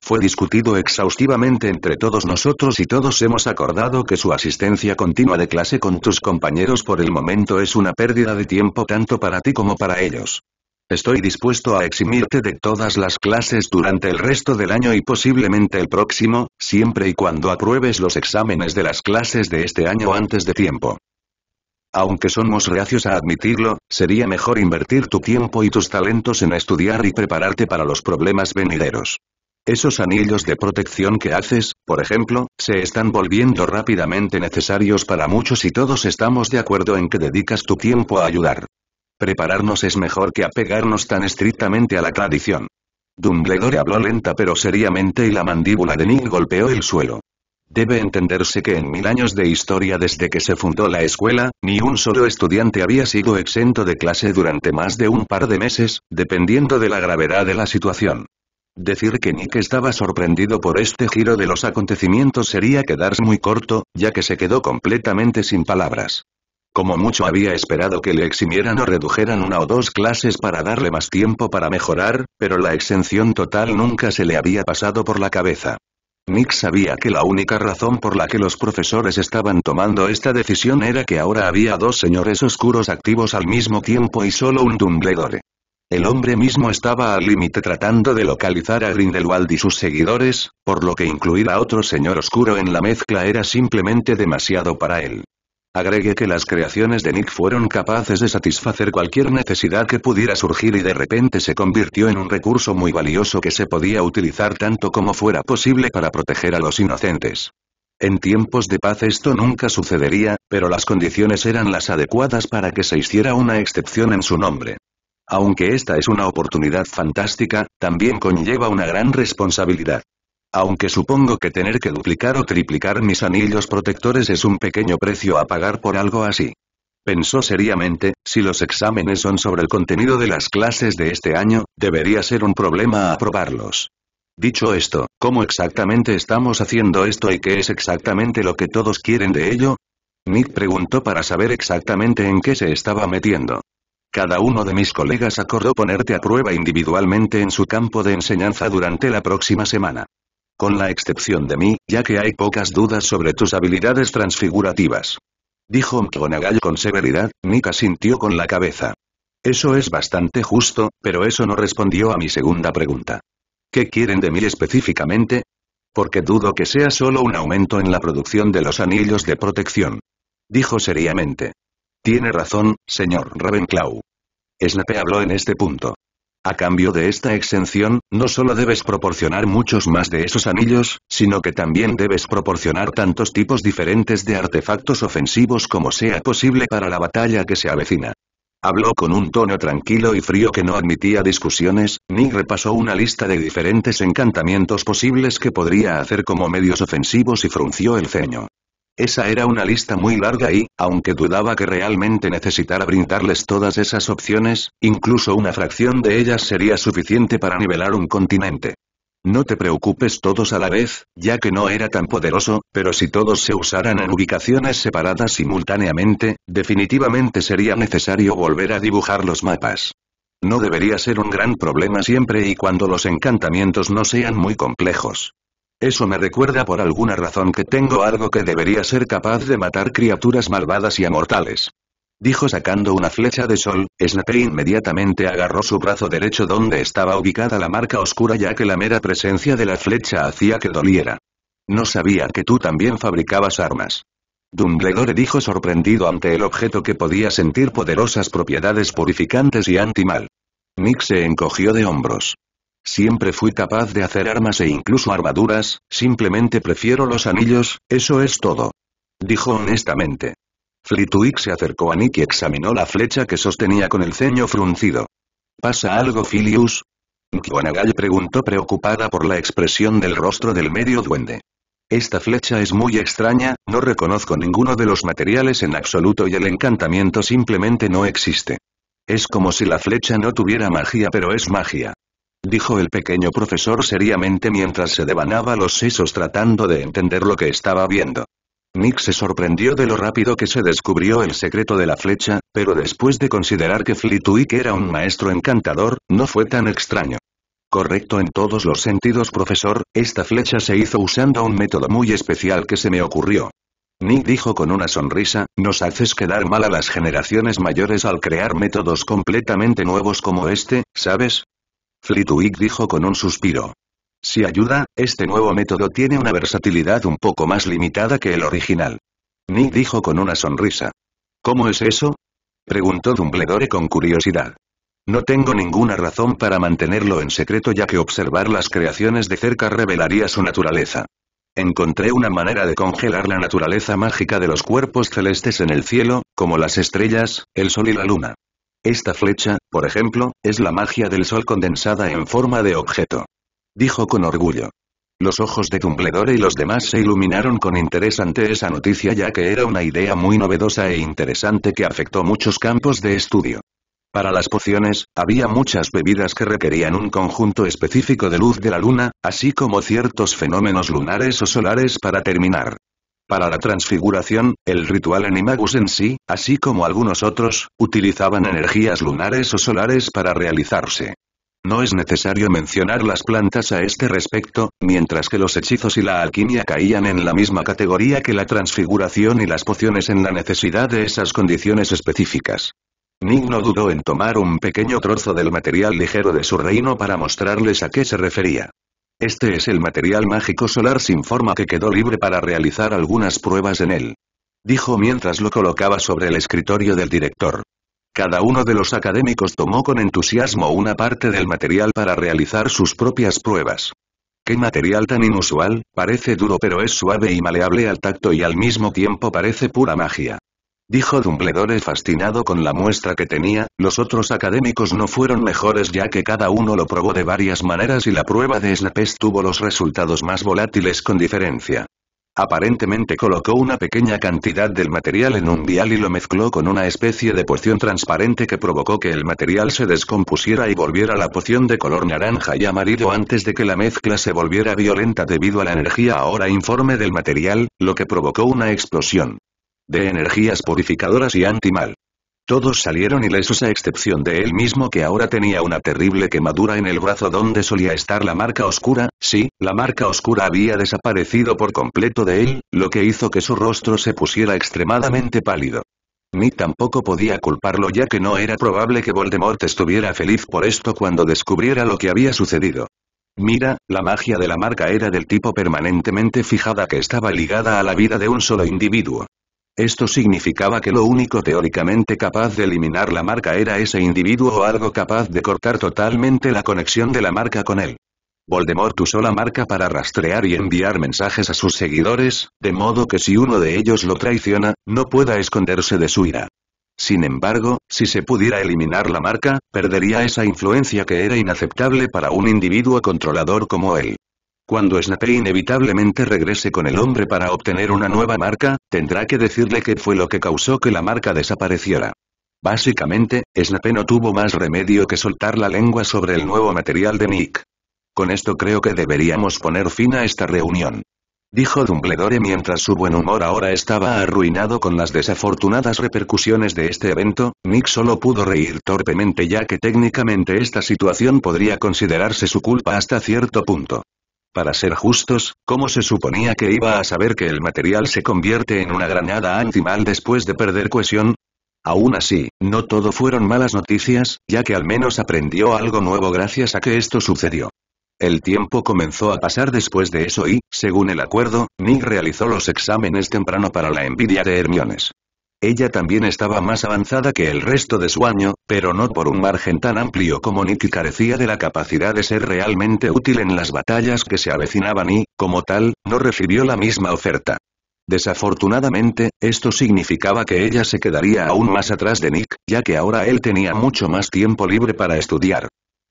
Fue discutido exhaustivamente entre todos nosotros y todos hemos acordado que su asistencia continua de clase con tus compañeros por el momento es una pérdida de tiempo tanto para ti como para ellos. Estoy dispuesto a eximirte de todas las clases durante el resto del año y posiblemente el próximo, siempre y cuando apruebes los exámenes de las clases de este año antes de tiempo. Aunque somos reacios a admitirlo, sería mejor invertir tu tiempo y tus talentos en estudiar y prepararte para los problemas venideros. Esos anillos de protección que haces, por ejemplo, se están volviendo rápidamente necesarios para muchos y todos estamos de acuerdo en que dedicas tu tiempo a ayudar. Prepararnos es mejor que apegarnos tan estrictamente a la tradición. Dumbledore habló lenta pero seriamente y la mandíbula de Nick golpeó el suelo. Debe entenderse que en 1000 años de historia desde que se fundó la escuela, ni un solo estudiante había sido exento de clase durante más de un par de meses, dependiendo de la gravedad de la situación. Decir que Nick estaba sorprendido por este giro de los acontecimientos sería quedarse muy corto, ya que se quedó completamente sin palabras. Como mucho había esperado que le eximieran o redujeran 1 o 2 clases para darle más tiempo para mejorar, pero la exención total nunca se le había pasado por la cabeza. Nick sabía que la única razón por la que los profesores estaban tomando esta decisión era que ahora había 2 señores oscuros activos al mismo tiempo y solo un Dumbledore. El hombre mismo estaba al límite tratando de localizar a Grindelwald y sus seguidores, por lo que incluir a otro señor oscuro en la mezcla era simplemente demasiado para él. Agregue que las creaciones de Nick fueron capaces de satisfacer cualquier necesidad que pudiera surgir y de repente se convirtió en un recurso muy valioso que se podía utilizar tanto como fuera posible para proteger a los inocentes. En tiempos de paz esto nunca sucedería, pero las condiciones eran las adecuadas para que se hiciera una excepción en su nombre. Aunque esta es una oportunidad fantástica, también conlleva una gran responsabilidad. Aunque supongo que tener que duplicar o triplicar mis anillos protectores es un pequeño precio a pagar por algo así. Pensó seriamente, si los exámenes son sobre el contenido de las clases de este año, debería ser un problema aprobarlos. Dicho esto, ¿cómo exactamente estamos haciendo esto y qué es exactamente lo que todos quieren de ello? Nick preguntó para saber exactamente en qué se estaba metiendo. Cada uno de mis colegas acordó ponerte a prueba individualmente en su campo de enseñanza durante la próxima semana. Con la excepción de mí, ya que hay pocas dudas sobre tus habilidades transfigurativas. Dijo McGonagall con severidad. Nick asintió con la cabeza. Eso es bastante justo, pero eso no respondió a mi segunda pregunta. ¿Qué quieren de mí específicamente? Porque dudo que sea solo un aumento en la producción de los anillos de protección. Dijo seriamente. Tiene razón, señor Ravenclaw. Snape habló en este punto. A cambio de esta exención, no solo debes proporcionar muchos más de esos anillos, sino que también debes proporcionar tantos tipos diferentes de artefactos ofensivos como sea posible para la batalla que se avecina. Habló con un tono tranquilo y frío que no admitía discusiones. Nick repasó una lista de diferentes encantamientos posibles que podría hacer como medios ofensivos y frunció el ceño. Esa era una lista muy larga y, aunque dudaba que realmente necesitara brindarles todas esas opciones, incluso una fracción de ellas sería suficiente para nivelar un continente. No te preocupes todos a la vez, ya que no era tan poderoso, pero si todos se usaran en ubicaciones separadas simultáneamente, definitivamente sería necesario volver a dibujar los mapas. No debería ser un gran problema siempre y cuando los encantamientos no sean muy complejos. Eso me recuerda por alguna razón que tengo algo que debería ser capaz de matar criaturas malvadas y amortales. Dijo sacando una flecha de sol. Snape inmediatamente agarró su brazo derecho donde estaba ubicada la marca oscura ya que la mera presencia de la flecha hacía que doliera. No sabía que tú también fabricabas armas. Dumbledore dijo sorprendido ante el objeto que podía sentir poderosas propiedades purificantes y antimal. Nick se encogió de hombros. Siempre fui capaz de hacer armas e incluso armaduras, simplemente prefiero los anillos, eso es todo. Dijo honestamente. Flitwick se acercó a Nick y examinó la flecha que sostenía con el ceño fruncido. ¿Pasa algo, Filius? McGonagall preguntó preocupada por la expresión del rostro del medio duende. Esta flecha es muy extraña, no reconozco ninguno de los materiales en absoluto y el encantamiento simplemente no existe. Es como si la flecha no tuviera magia pero es magia. Dijo el pequeño profesor seriamente mientras se devanaba los sesos tratando de entender lo que estaba viendo. Nick se sorprendió de lo rápido que se descubrió el secreto de la flecha, pero después de considerar que Flitwick era un maestro encantador, no fue tan extraño. Correcto en todos los sentidos, profesor, esta flecha se hizo usando un método muy especial que se me ocurrió. Nick dijo con una sonrisa, nos haces quedar mal a las generaciones mayores al crear métodos completamente nuevos como este, ¿sabes? Flitwick dijo con un suspiro. Si ayuda, este nuevo método tiene una versatilidad un poco más limitada que el original. Nick dijo con una sonrisa. ¿Cómo es eso? Preguntó Dumbledore con curiosidad. No tengo ninguna razón para mantenerlo en secreto ya que observar las creaciones de cerca revelaría su naturaleza. Encontré una manera de congelar la naturaleza mágica de los cuerpos celestes en el cielo, como las estrellas, el sol y la luna. Esta flecha, por ejemplo, es la magia del sol condensada en forma de objeto. Dijo con orgullo. Los ojos de Dumbledore y los demás se iluminaron con interés ante esa noticia ya que era una idea muy novedosa e interesante que afectó muchos campos de estudio. Para las pociones, había muchas bebidas que requerían un conjunto específico de luz de la luna, así como ciertos fenómenos lunares o solares para terminar. Para la transfiguración, el ritual Animagus en sí, así como algunos otros, utilizaban energías lunares o solares para realizarse. No es necesario mencionar las plantas a este respecto, mientras que los hechizos y la alquimia caían en la misma categoría que la transfiguración y las pociones en la necesidad de esas condiciones específicas. Nick no dudó en tomar un pequeño trozo del material ligero de su reino para mostrarles a qué se refería. Este es el material mágico solar sin forma que quedó libre para realizar algunas pruebas en él. Dijo mientras lo colocaba sobre el escritorio del director. Cada uno de los académicos tomó con entusiasmo una parte del material para realizar sus propias pruebas. ¡Qué material tan inusual! Parece duro pero es suave y maleable al tacto y al mismo tiempo parece pura magia. Dijo Dumbledore fascinado con la muestra que tenía. Los otros académicos no fueron mejores ya que cada uno lo probó de varias maneras y la prueba de Snape tuvo los resultados más volátiles con diferencia. Aparentemente colocó una pequeña cantidad del material en un vial y lo mezcló con una especie de poción transparente que provocó que el material se descompusiera y volviera la poción de color naranja y amarillo antes de que la mezcla se volviera violenta debido a la energía ahora informe del material, lo que provocó una explosión de energías purificadoras y antimal. Todos salieron ilesos a excepción de él mismo que ahora tenía una terrible quemadura en el brazo donde solía estar la marca oscura. Sí, la marca oscura había desaparecido por completo de él, lo que hizo que su rostro se pusiera extremadamente pálido. Ni tampoco podía culparlo ya que no era probable que Voldemort estuviera feliz por esto cuando descubriera lo que había sucedido. Mira, la magia de la marca era del tipo permanentemente fijada que estaba ligada a la vida de un solo individuo. Esto significaba que lo único teóricamente capaz de eliminar la marca era ese individuo o algo capaz de cortar totalmente la conexión de la marca con él. Voldemort usó la marca para rastrear y enviar mensajes a sus seguidores, de modo que si uno de ellos lo traiciona, no pueda esconderse de su ira. Sin embargo, si se pudiera eliminar la marca, perdería esa influencia que era inaceptable para un individuo controlador como él. Cuando Snape inevitablemente regrese con el hombre para obtener una nueva marca, tendrá que decirle qué fue lo que causó que la marca desapareciera. Básicamente, Snape no tuvo más remedio que soltar la lengua sobre el nuevo material de Nick. Con esto creo que deberíamos poner fin a esta reunión, dijo Dumbledore mientras su buen humor ahora estaba arruinado con las desafortunadas repercusiones de este evento. Nick solo pudo reír torpemente ya que técnicamente esta situación podría considerarse su culpa hasta cierto punto. Para ser justos, ¿cómo se suponía que iba a saber que el material se convierte en una granada antimal después de perder cohesión? Aún así, no todo fueron malas noticias, ya que al menos aprendió algo nuevo gracias a que esto sucedió. El tiempo comenzó a pasar después de eso y, según el acuerdo, Nick realizó los exámenes temprano para la envidia de Hermione. Ella también estaba más avanzada que el resto de su año, pero no por un margen tan amplio como Nick y carecía de la capacidad de ser realmente útil en las batallas que se avecinaban y, como tal, no recibió la misma oferta. Desafortunadamente, esto significaba que ella se quedaría aún más atrás de Nick, ya que ahora él tenía mucho más tiempo libre para estudiar.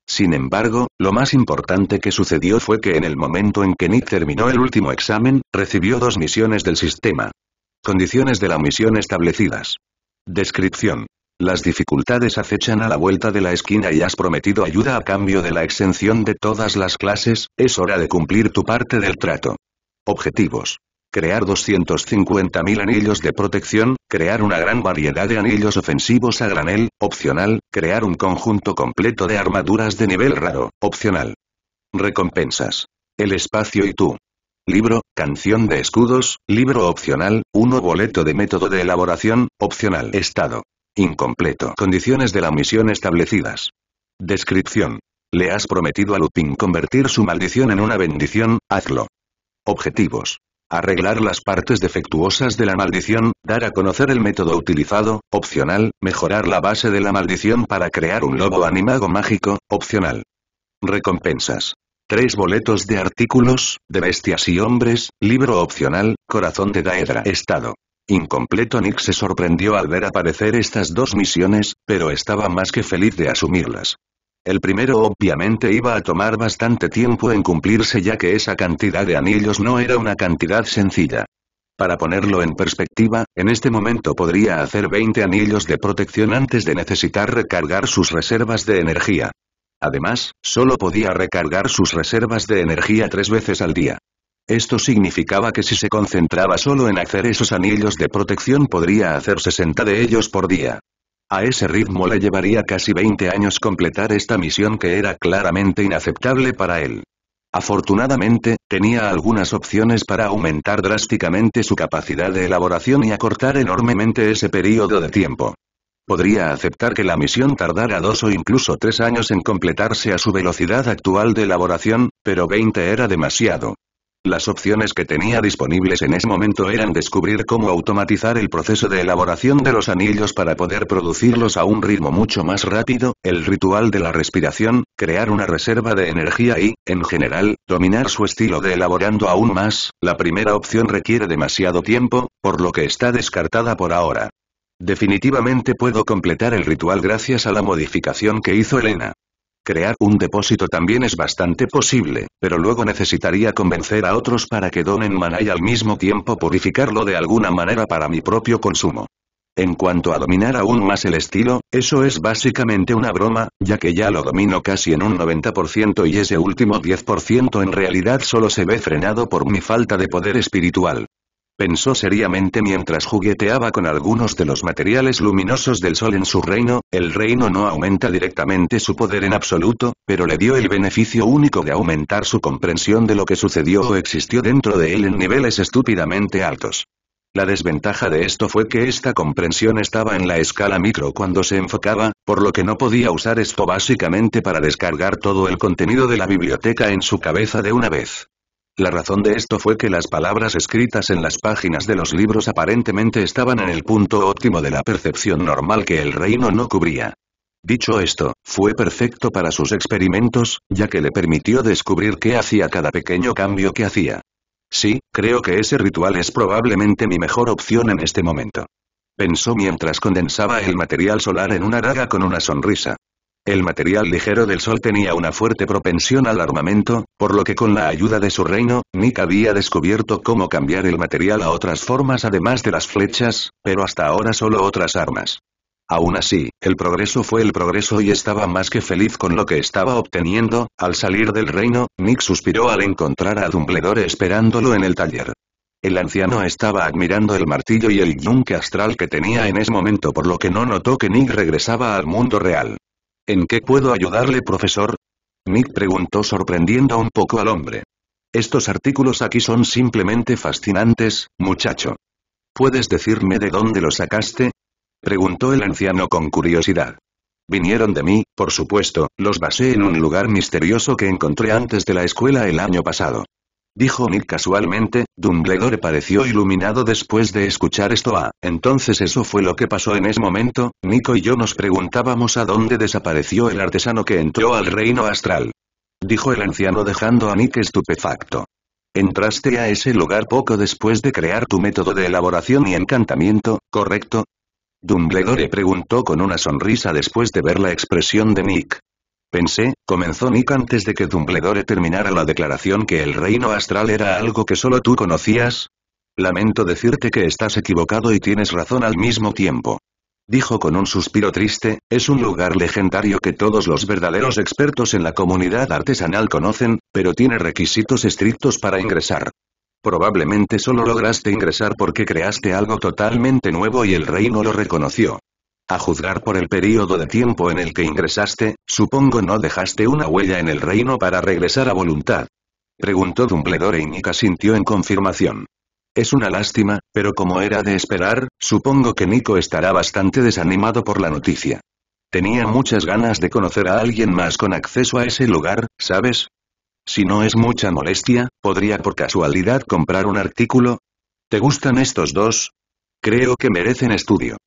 Sin embargo, lo más importante que sucedió fue que en el momento en que Nick terminó el último examen, recibió 2 misiones del sistema. Condiciones de la misión establecidas. Descripción. Las dificultades acechan a la vuelta de la esquina y has prometido ayuda a cambio de la exención de todas las clases, es hora de cumplir tu parte del trato. Objetivos. Crear 250.000 anillos de protección, crear una gran variedad de anillos ofensivos a granel, opcional, crear un conjunto completo de armaduras de nivel raro, opcional. Recompensas. El espacio y tú. Libro, canción de escudos, libro opcional, 1 boleto de método de elaboración, opcional. Estado. Incompleto. Condiciones de la misión establecidas. Descripción. Le has prometido a Lupin convertir su maldición en una bendición, hazlo. Objetivos. Arreglar las partes defectuosas de la maldición, dar a conocer el método utilizado, opcional, mejorar la base de la maldición para crear un lobo animago mágico, opcional. Recompensas. 3 boletos de artículos, de bestias y hombres, libro opcional, corazón de Daedra. Estado. Incompleto. Nick se sorprendió al ver aparecer estas 2 misiones, pero estaba más que feliz de asumirlas. El primero obviamente iba a tomar bastante tiempo en cumplirse ya que esa cantidad de anillos no era una cantidad sencilla. Para ponerlo en perspectiva, en este momento podría hacer 20 anillos de protección antes de necesitar recargar sus reservas de energía. Además, solo podía recargar sus reservas de energía 3 veces al día. Esto significaba que si se concentraba solo en hacer esos anillos de protección podría hacer 60 de ellos por día. A ese ritmo le llevaría casi 20 años completar esta misión que era claramente inaceptable para él. Afortunadamente, tenía algunas opciones para aumentar drásticamente su capacidad de elaboración y acortar enormemente ese periodo de tiempo. Podría aceptar que la misión tardara 2 o incluso 3 años en completarse a su velocidad actual de elaboración, pero 20 era demasiado. Las opciones que tenía disponibles en ese momento eran descubrir cómo automatizar el proceso de elaboración de los anillos para poder producirlos a un ritmo mucho más rápido, el ritual de la respiración, crear una reserva de energía y, en general, dominar su estilo de elaborando aún más. La primera opción requiere demasiado tiempo, por lo que está descartada por ahora. Definitivamente puedo completar el ritual gracias a la modificación que hizo Elena. Crear un depósito también es bastante posible, pero luego necesitaría convencer a otros para que donen maná y al mismo tiempo purificarlo de alguna manera para mi propio consumo. En cuanto a dominar aún más el estilo, eso es básicamente una broma, ya que ya lo domino casi en un 90% y ese último 10% en realidad solo se ve frenado por mi falta de poder espiritual. Pensó seriamente mientras jugueteaba con algunos de los materiales luminosos del sol en su reino. El reino no aumenta directamente su poder en absoluto, pero le dio el beneficio único de aumentar su comprensión de lo que sucedió o existió dentro de él en niveles estúpidamente altos. La desventaja de esto fue que esta comprensión estaba en la escala micro cuando se enfocaba, por lo que no podía usar esto básicamente para descargar todo el contenido de la biblioteca en su cabeza de una vez. La razón de esto fue que las palabras escritas en las páginas de los libros aparentemente estaban en el punto óptimo de la percepción normal que el reino no cubría. Dicho esto, fue perfecto para sus experimentos, ya que le permitió descubrir qué hacía cada pequeño cambio que hacía. Sí, creo que ese ritual es probablemente mi mejor opción en este momento. Pensó mientras condensaba el material solar en una daga con una sonrisa. El material ligero del sol tenía una fuerte propensión al armamento, por lo que con la ayuda de su reino, Nick había descubierto cómo cambiar el material a otras formas además de las flechas, pero hasta ahora solo otras armas. Aún así, el progreso fue el progreso y estaba más que feliz con lo que estaba obteniendo. Al salir del reino, Nick suspiró al encontrar a Dumbledore esperándolo en el taller. El anciano estaba admirando el martillo y el yunque astral que tenía en ese momento, por lo que no notó que Nick regresaba al mundo real. ¿En qué puedo ayudarle, profesor? Nick preguntó sorprendiendo un poco al hombre. Estos artículos aquí son simplemente fascinantes, muchacho. ¿Puedes decirme de dónde los sacaste? Preguntó el anciano con curiosidad. Vinieron de mí, por supuesto, los basé en un lugar misterioso que encontré antes de la escuela el año pasado. Dijo Nick casualmente. Dumbledore pareció iluminado después de escuchar esto. Entonces eso fue lo que pasó en ese momento. Nico y yo nos preguntábamos a dónde desapareció el artesano que entró al reino astral. Dijo el anciano dejando a Nick estupefacto. Entraste a ese lugar poco después de crear tu método de elaboración y encantamiento, ¿correcto? Dumbledore preguntó con una sonrisa después de ver la expresión de Nick. Pensé, comenzó Nick antes de que Dumbledore terminara la declaración, que el reino astral era algo que solo tú conocías. Lamento decirte que estás equivocado y tienes razón al mismo tiempo. Dijo con un suspiro triste, es un lugar legendario que todos los verdaderos expertos en la comunidad artesanal conocen, pero tiene requisitos estrictos para ingresar. Probablemente solo lograste ingresar porque creaste algo totalmente nuevo y el reino lo reconoció. A juzgar por el período de tiempo en el que ingresaste, supongo no dejaste una huella en el reino para regresar a voluntad. Preguntó Dumbledore y Nick asintió en confirmación. Es una lástima, pero como era de esperar, supongo que Nico estará bastante desanimado por la noticia. Tenía muchas ganas de conocer a alguien más con acceso a ese lugar, ¿sabes? Si no es mucha molestia, ¿podría por casualidad comprar un artículo? ¿Te gustan estos dos? Creo que merecen estudio.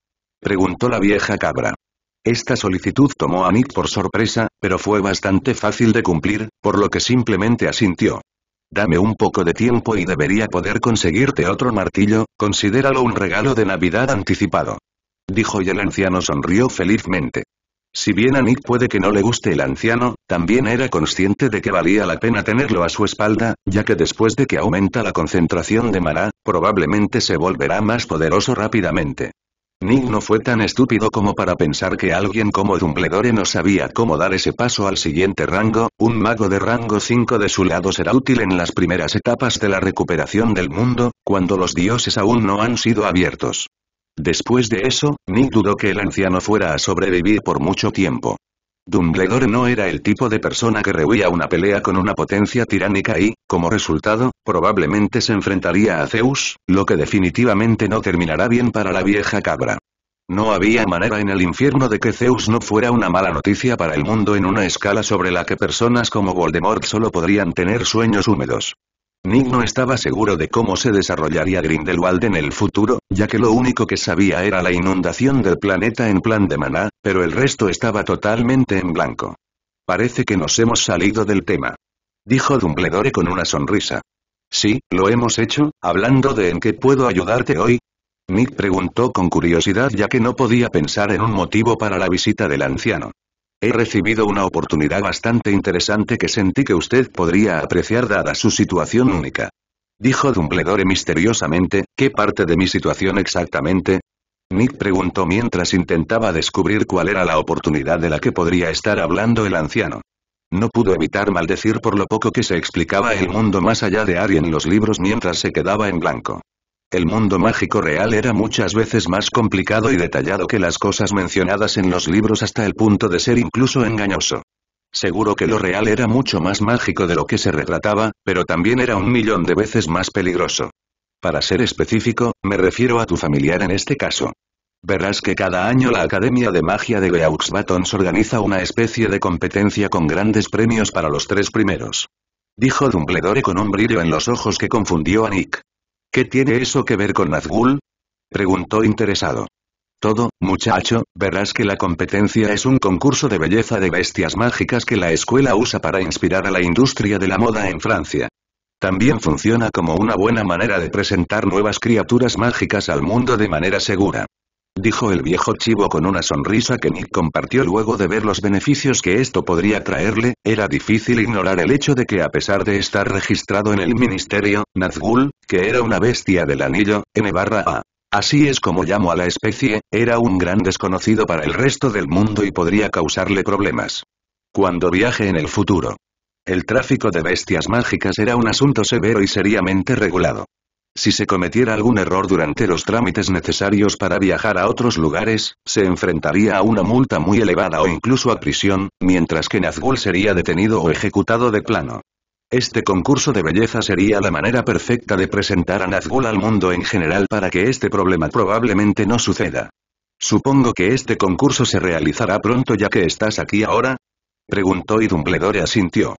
Preguntó la vieja cabra. Esta solicitud tomó a Nick por sorpresa, pero fue bastante fácil de cumplir, por lo que simplemente asintió. Dame un poco de tiempo y debería poder conseguirte otro martillo, considéralo un regalo de Navidad anticipado. Dijo y el anciano sonrió felizmente. Si bien a Nick puede que no le guste el anciano, también era consciente de que valía la pena tenerlo a su espalda, ya que después de que aumenta la concentración de maná, probablemente se volverá más poderoso rápidamente. Nick no fue tan estúpido como para pensar que alguien como Dumbledore no sabía cómo dar ese paso al siguiente rango. Un mago de rango 5 de su lado será útil en las primeras etapas de la recuperación del mundo, cuando los dioses aún no han sido abiertos. Después de eso, Nick dudó que el anciano fuera a sobrevivir por mucho tiempo. Dumbledore no era el tipo de persona que rehuía una pelea con una potencia tiránica y, como resultado, probablemente se enfrentaría a Zeus, lo que definitivamente no terminará bien para la vieja cabra. No había manera en el infierno de que Zeus no fuera una mala noticia para el mundo en una escala sobre la que personas como Voldemort solo podrían tener sueños húmedos. Nick no estaba seguro de cómo se desarrollaría Grindelwald en el futuro, ya que lo único que sabía era la inundación del planeta en plan de maná, pero el resto estaba totalmente en blanco. Parece que nos hemos salido del tema. Dijo Dumbledore con una sonrisa. Sí, lo hemos hecho. Hablando de en qué puedo ayudarte hoy. Nick preguntó con curiosidad, ya que no podía pensar en un motivo para la visita del anciano. He recibido una oportunidad bastante interesante que sentí que usted podría apreciar dada su situación única. Dijo Dumbledore misteriosamente. ¿Qué parte de mi situación exactamente? Nick preguntó mientras intentaba descubrir cuál era la oportunidad de la que podría estar hablando el anciano. No pudo evitar maldecir por lo poco que se explicaba el mundo más allá de Harry en los libros mientras se quedaba en blanco. El mundo mágico real era muchas veces más complicado y detallado que las cosas mencionadas en los libros, hasta el punto de ser incluso engañoso. Seguro que lo real era mucho más mágico de lo que se retrataba, pero también era 1.000.000 de veces más peligroso. Para ser específico, me refiero a tu familiar en este caso. Verás que cada año la Academia de Magia deEux Batons organiza una especie de competencia con grandes premios para los 3 primeros. Dijo Dumbledore con un brillo en los ojos que confundió a Nick. ¿Qué tiene eso que ver con Nazgûl? Preguntó interesado. Todo, muchacho, verás que la competencia es un concurso de belleza de bestias mágicas que la escuela usa para inspirar a la industria de la moda en Francia. También funciona como una buena manera de presentar nuevas criaturas mágicas al mundo de manera segura. dijo el viejo chivo con una sonrisa que Nick compartió luego de ver los beneficios que esto podría traerle. Era difícil ignorar el hecho de que a pesar de estar registrado en el ministerio, Nazgûl, que era una bestia del anillo, N/A. Así es como llamo a la especie, era un gran desconocido para el resto del mundo y podría causarle problemas. Cuando viaje en el futuro. El tráfico de bestias mágicas era un asunto severo y seriamente regulado. Si se cometiera algún error durante los trámites necesarios para viajar a otros lugares, se enfrentaría a una multa muy elevada o incluso a prisión, mientras que Nazgûl sería detenido o ejecutado de plano. Este concurso de belleza sería la manera perfecta de presentar a Nazgûl al mundo en general para que este problema probablemente no suceda. Supongo que este concurso se realizará pronto ya que estás aquí ahora, preguntó y Dumbledore asintió.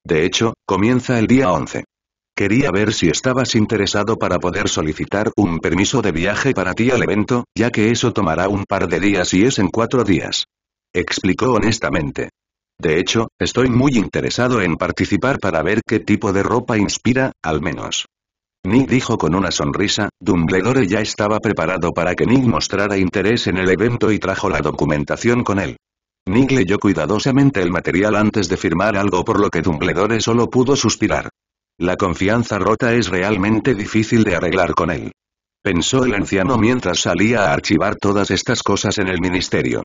De hecho, comienza el día 11. Quería ver si estabas interesado para poder solicitar un permiso de viaje para ti al evento, ya que eso tomará un par de días y es en 4 días. Explicó honestamente. De hecho, estoy muy interesado en participar para ver qué tipo de ropa inspira, al menos. Nick dijo con una sonrisa. Dumbledore ya estaba preparado para que Nick mostrara interés en el evento y trajo la documentación con él. Nick leyó cuidadosamente el material antes de firmar algo por lo que Dumbledore solo pudo suspirar. La confianza rota es realmente difícil de arreglar con él. Pensó el anciano mientras salía a archivar todas estas cosas en el ministerio.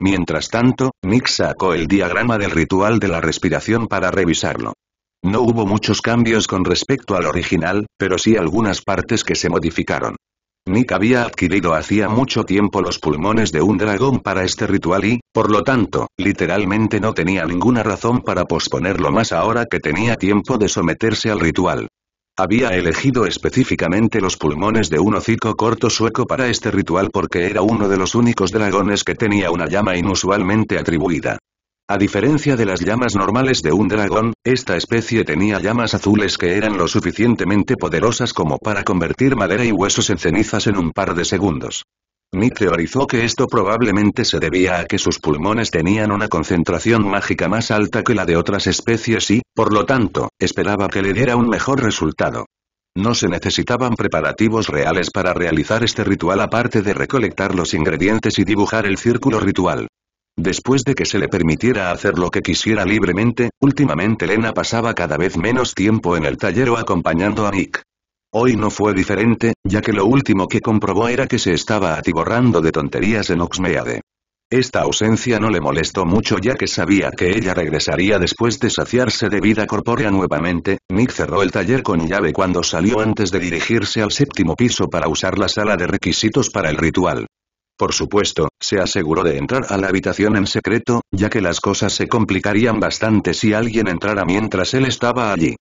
Mientras tanto, Nick sacó el diagrama del ritual de la respiración para revisarlo. No hubo muchos cambios con respecto al original, pero sí algunas partes que se modificaron. Nick había adquirido hacía mucho tiempo los pulmones de un dragón para este ritual y, por lo tanto, literalmente no tenía ninguna razón para posponerlo más ahora que tenía tiempo de someterse al ritual. Había elegido específicamente los pulmones de un hocico corto sueco para este ritual porque era uno de los únicos dragones que tenía una llama inusualmente atribuida. A diferencia de las llamas normales de un dragón, esta especie tenía llamas azules que eran lo suficientemente poderosas como para convertir madera y huesos en cenizas en un par de segundos. Nick teorizó que esto probablemente se debía a que sus pulmones tenían una concentración mágica más alta que la de otras especies y, por lo tanto, esperaba que le diera un mejor resultado. No se necesitaban preparativos reales para realizar este ritual aparte de recolectar los ingredientes y dibujar el círculo ritual. Después de que se le permitiera hacer lo que quisiera libremente, últimamente Lena pasaba cada vez menos tiempo en el taller o acompañando a Nick. Hoy no fue diferente, ya que lo último que comprobó era que se estaba atiborrando de tonterías en Hogsmeade. Esta ausencia no le molestó mucho ya que sabía que ella regresaría después de saciarse de vida corpórea nuevamente. Nick cerró el taller con llave cuando salió antes de dirigirse al 7º piso para usar la sala de requisitos para el ritual. Por supuesto, se aseguró de entrar a la habitación en secreto, ya que las cosas se complicarían bastante si alguien entrara mientras él estaba allí.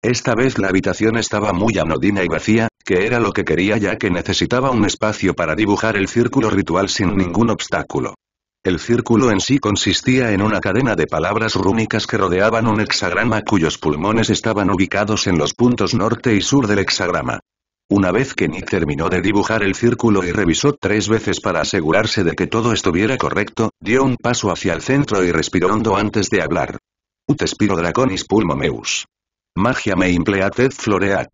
Esta vez la habitación estaba muy anodina y vacía, que era lo que quería ya que necesitaba un espacio para dibujar el círculo ritual sin ningún obstáculo. El círculo en sí consistía en una cadena de palabras rúnicas que rodeaban un hexagrama cuyos pulmones estaban ubicados en los puntos norte y sur del hexagrama. Una vez que Nick terminó de dibujar el círculo y revisó 3 veces para asegurarse de que todo estuviera correcto, dio un paso hacia el centro y respiró hondo antes de hablar. Ut spiro draconis pulmo meus. Magia me impleat floreat.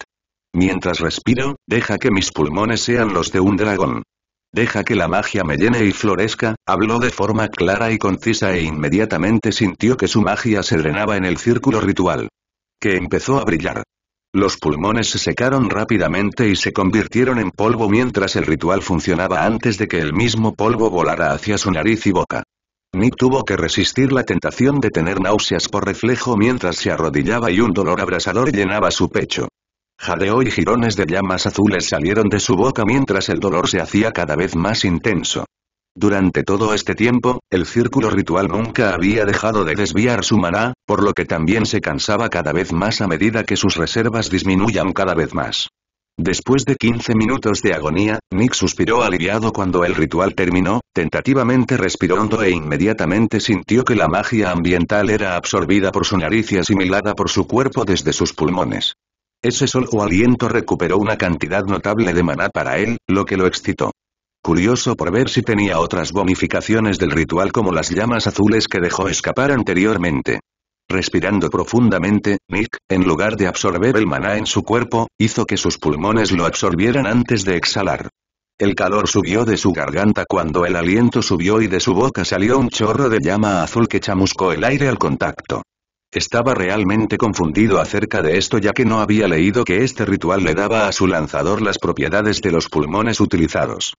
Mientras respiro, deja que mis pulmones sean los de un dragón. Deja que la magia me llene y florezca, habló de forma clara y concisa e inmediatamente sintió que su magia se drenaba en el círculo ritual. Que empezó a brillar. Los pulmones se secaron rápidamente y se convirtieron en polvo mientras el ritual funcionaba antes de que el mismo polvo volara hacia su nariz y boca. Nick tuvo que resistir la tentación de tener náuseas por reflejo mientras se arrodillaba y un dolor abrasador llenaba su pecho. Jadeo y jirones de llamas azules salieron de su boca mientras el dolor se hacía cada vez más intenso. Durante todo este tiempo, el círculo ritual nunca había dejado de desviar su maná, por lo que también se cansaba cada vez más a medida que sus reservas disminuían cada vez más. Después de 15 minutos de agonía, Nick suspiró aliviado cuando el ritual terminó, tentativamente respiró hondo e inmediatamente sintió que la magia ambiental era absorbida por su nariz y asimilada por su cuerpo desde sus pulmones. Ese solo aliento recuperó una cantidad notable de maná para él, lo que lo excitó. Curioso por ver si tenía otras bonificaciones del ritual como las llamas azules que dejó escapar anteriormente. Respirando profundamente, Nick, en lugar de absorber el maná en su cuerpo, hizo que sus pulmones lo absorbieran antes de exhalar. El calor subió de su garganta cuando el aliento subió y de su boca salió un chorro de llama azul que chamuscó el aire al contacto. Estaba realmente confundido acerca de esto ya que no había leído que este ritual le daba a su lanzador las propiedades de los pulmones utilizados.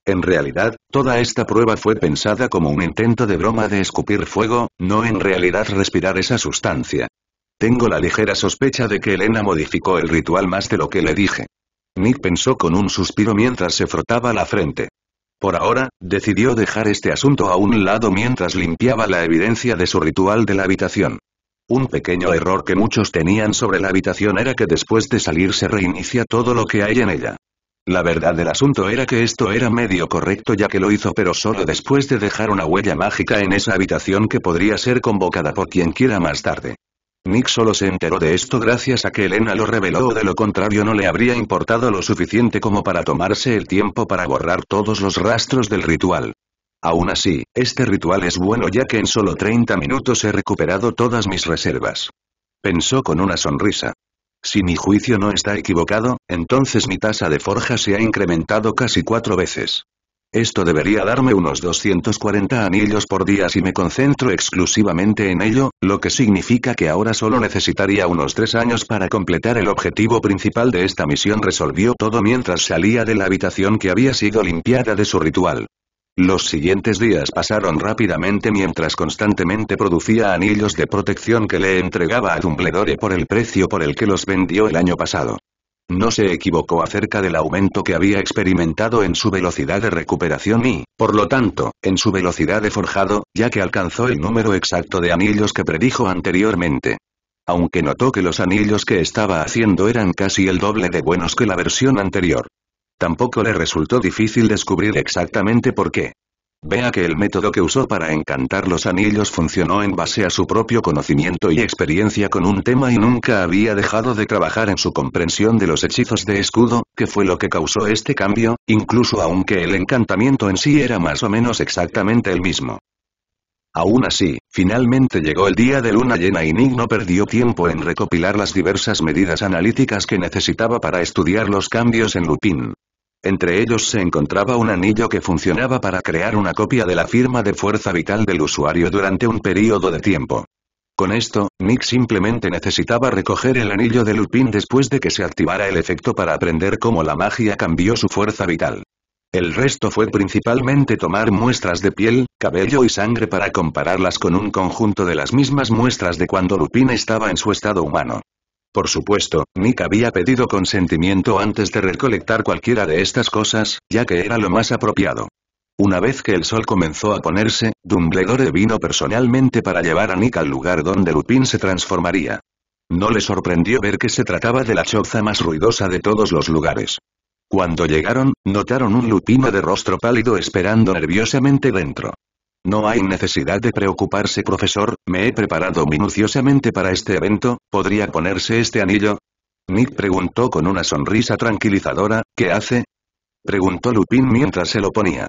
En realidad, toda esta prueba fue pensada como un intento de broma de escupir fuego, no en realidad respirar esa sustancia. Tengo la ligera sospecha de que Elena modificó el ritual más de lo que le dije. Nick pensó con un suspiro mientras se frotaba la frente. Por ahora, decidió dejar este asunto a un lado mientras limpiaba la evidencia de su ritual de la habitación. Un pequeño error que muchos tenían sobre la habitación era que después de salir se reinicia todo lo que hay en ella. La verdad del asunto era que esto era medio correcto ya que lo hizo pero solo después de dejar una huella mágica en esa habitación que podría ser convocada por quien quiera más tarde. Nick solo se enteró de esto gracias a que Elena lo reveló o de lo contrario no le habría importado lo suficiente como para tomarse el tiempo para borrar todos los rastros del ritual. Aún así, este ritual es bueno ya que en solo 30 minutos he recuperado todas mis reservas. Pensó con una sonrisa. Si mi juicio no está equivocado, entonces mi tasa de forja se ha incrementado casi 4 veces. Esto debería darme unos 240 anillos por día si me concentro exclusivamente en ello, lo que significa que ahora solo necesitaría unos 3 años para completar el objetivo principal de esta misión. Resolvió todo mientras salía de la habitación que había sido limpiada de su ritual. Los siguientes días pasaron rápidamente mientras constantemente producía anillos de protección que le entregaba a Dumbledore por el precio por el que los vendió el año pasado. No se equivocó acerca del aumento que había experimentado en su velocidad de recuperación y, por lo tanto, en su velocidad de forjado, ya que alcanzó el número exacto de anillos que predijo anteriormente. Aunque notó que los anillos que estaba haciendo eran casi el doble de buenos que la versión anterior. Tampoco le resultó difícil descubrir exactamente por qué. Vea que el método que usó para encantar los anillos funcionó en base a su propio conocimiento y experiencia con un tema y nunca había dejado de trabajar en su comprensión de los hechizos de escudo, que fue lo que causó este cambio, incluso aunque el encantamiento en sí era más o menos exactamente el mismo. Aún así, finalmente llegó el día de luna llena y Nick no perdió tiempo en recopilar las diversas medidas analíticas que necesitaba para estudiar los cambios en Lupin. Entre ellos se encontraba un anillo que funcionaba para crear una copia de la firma de fuerza vital del usuario durante un período de tiempo. Con esto, Nick simplemente necesitaba recoger el anillo de Lupin después de que se activara el efecto para aprender cómo la magia cambió su fuerza vital. El resto fue principalmente tomar muestras de piel, cabello y sangre para compararlas con un conjunto de las mismas muestras de cuando Lupin estaba en su estado humano. Por supuesto, Nick había pedido consentimiento antes de recolectar cualquiera de estas cosas, ya que era lo más apropiado. Una vez que el sol comenzó a ponerse, Dumbledore vino personalmente para llevar a Nick al lugar donde Lupin se transformaría. No le sorprendió ver que se trataba de la choza más ruidosa de todos los lugares. Cuando llegaron, notaron un Lupin de rostro pálido esperando nerviosamente dentro. No hay necesidad de preocuparse, profesor, me he preparado minuciosamente para este evento, ¿podría ponerse este anillo? Nick preguntó con una sonrisa tranquilizadora, ¿qué hace? Preguntó Lupin mientras se lo ponía.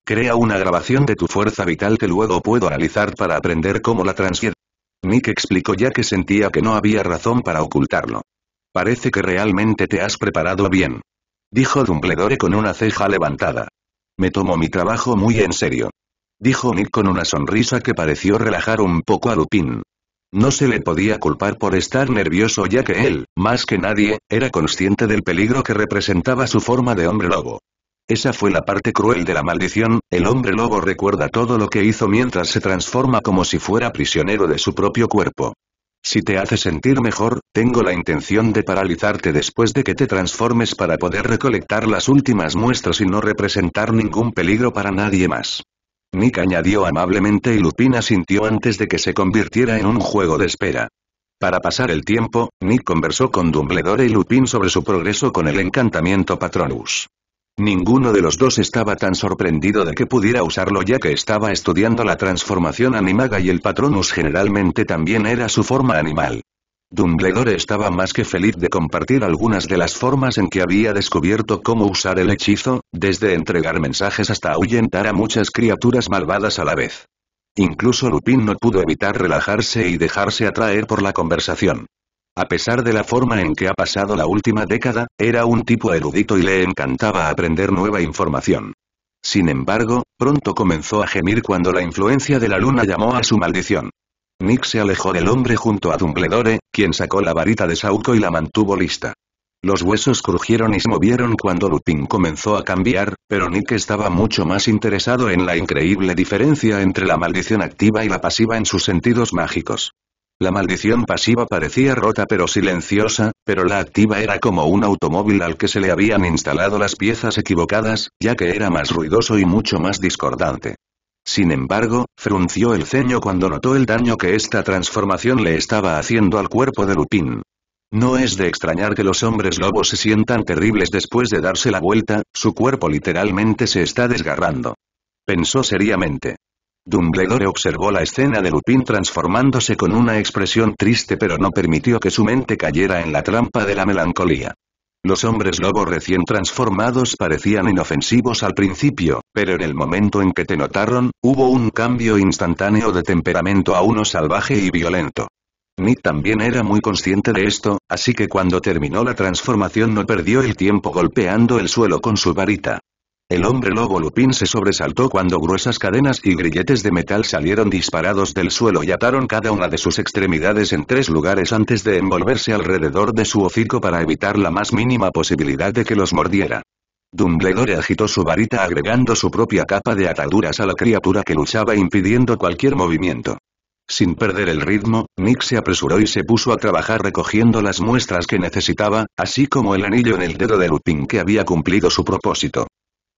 Crea una grabación de tu fuerza vital que luego puedo analizar para aprender cómo la transfiero. Nick explicó ya que sentía que no había razón para ocultarlo. Parece que realmente te has preparado bien. Dijo Dumbledore con una ceja levantada. Me tomo mi trabajo muy en serio. Dijo Nick con una sonrisa que pareció relajar un poco a Lupin. No se le podía culpar por estar nervioso ya que él, más que nadie, era consciente del peligro que representaba su forma de hombre lobo. Esa fue la parte cruel de la maldición, el hombre lobo recuerda todo lo que hizo mientras se transforma como si fuera prisionero de su propio cuerpo. Si te hace sentir mejor, tengo la intención de paralizarte después de que te transformes para poder recolectar las últimas muestras y no representar ningún peligro para nadie más. Nick añadió amablemente y Lupin asintió antes de que se convirtiera en un juego de espera. Para pasar el tiempo, Nick conversó con Dumbledore y Lupin sobre su progreso con el encantamiento Patronus. Ninguno de los dos estaba tan sorprendido de que pudiera usarlo ya que estaba estudiando la transformación animaga y el Patronus generalmente también era su forma animal. Dumbledore estaba más que feliz de compartir algunas de las formas en que había descubierto cómo usar el hechizo, desde entregar mensajes hasta ahuyentar a muchas criaturas malvadas a la vez. Incluso Lupin no pudo evitar relajarse y dejarse atraer por la conversación. A pesar de la forma en que ha pasado la última década, era un tipo erudito y le encantaba aprender nueva información. Sin embargo, pronto comenzó a gemir cuando la influencia de la luna llamó a su maldición. Nick se alejó del hombre junto a Dumbledore, quien sacó la varita de Sauco y la mantuvo lista. Los huesos crujieron y se movieron cuando Lupin comenzó a cambiar, pero Nick estaba mucho más interesado en la increíble diferencia entre la maldición activa y la pasiva en sus sentidos mágicos. La maldición pasiva parecía rota pero silenciosa, pero la activa era como un automóvil al que se le habían instalado las piezas equivocadas, ya que era más ruidoso y mucho más discordante. Sin embargo, frunció el ceño cuando notó el daño que esta transformación le estaba haciendo al cuerpo de Lupin. No es de extrañar que los hombres lobos se sientan terribles después de darse la vuelta, su cuerpo literalmente se está desgarrando. Pensó seriamente. Dumbledore observó la escena de Lupin transformándose con una expresión triste pero no permitió que su mente cayera en la trampa de la melancolía. Los hombres lobo recién transformados parecían inofensivos al principio, pero en el momento en que te notaron, hubo un cambio instantáneo de temperamento a uno salvaje y violento. Nick también era muy consciente de esto, así que cuando terminó la transformación no perdió el tiempo golpeando el suelo con su varita. El hombre lobo Lupin se sobresaltó cuando gruesas cadenas y grilletes de metal salieron disparados del suelo y ataron cada una de sus extremidades en 3 lugares antes de envolverse alrededor de su hocico para evitar la más mínima posibilidad de que los mordiera. Dumbledore agitó su varita agregando su propia capa de ataduras a la criatura que luchaba impidiendo cualquier movimiento. Sin perder el ritmo, Nick se apresuró y se puso a trabajar recogiendo las muestras que necesitaba, así como el anillo en el dedo de Lupin que había cumplido su propósito.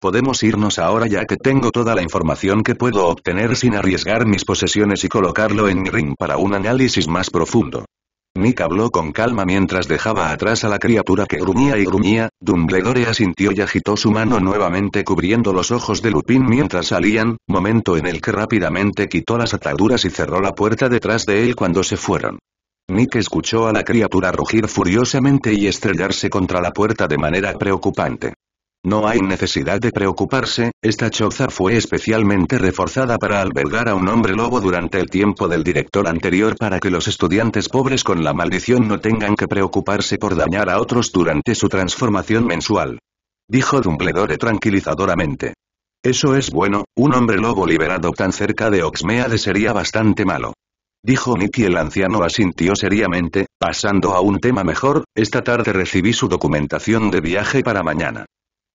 Podemos irnos ahora ya que tengo toda la información que puedo obtener sin arriesgar mis posesiones y colocarlo en mi ring para un análisis más profundo. Nick habló con calma mientras dejaba atrás a la criatura que gruñía y gruñía. Dumbledore asintió y agitó su mano nuevamente cubriendo los ojos de Lupin mientras salían, momento en el que rápidamente quitó las ataduras y cerró la puerta detrás de él cuando se fueron. Nick escuchó a la criatura rugir furiosamente y estrellarse contra la puerta de manera preocupante. No hay necesidad de preocuparse, esta choza fue especialmente reforzada para albergar a un hombre lobo durante el tiempo del director anterior para que los estudiantes pobres con la maldición no tengan que preocuparse por dañar a otros durante su transformación mensual. Dijo Dumbledore tranquilizadoramente. Eso es bueno, un hombre lobo liberado tan cerca de Hogsmeade sería bastante malo. Dijo Nick y el anciano asintió seriamente, pasando a un tema mejor, esta tarde recibí su documentación de viaje para mañana.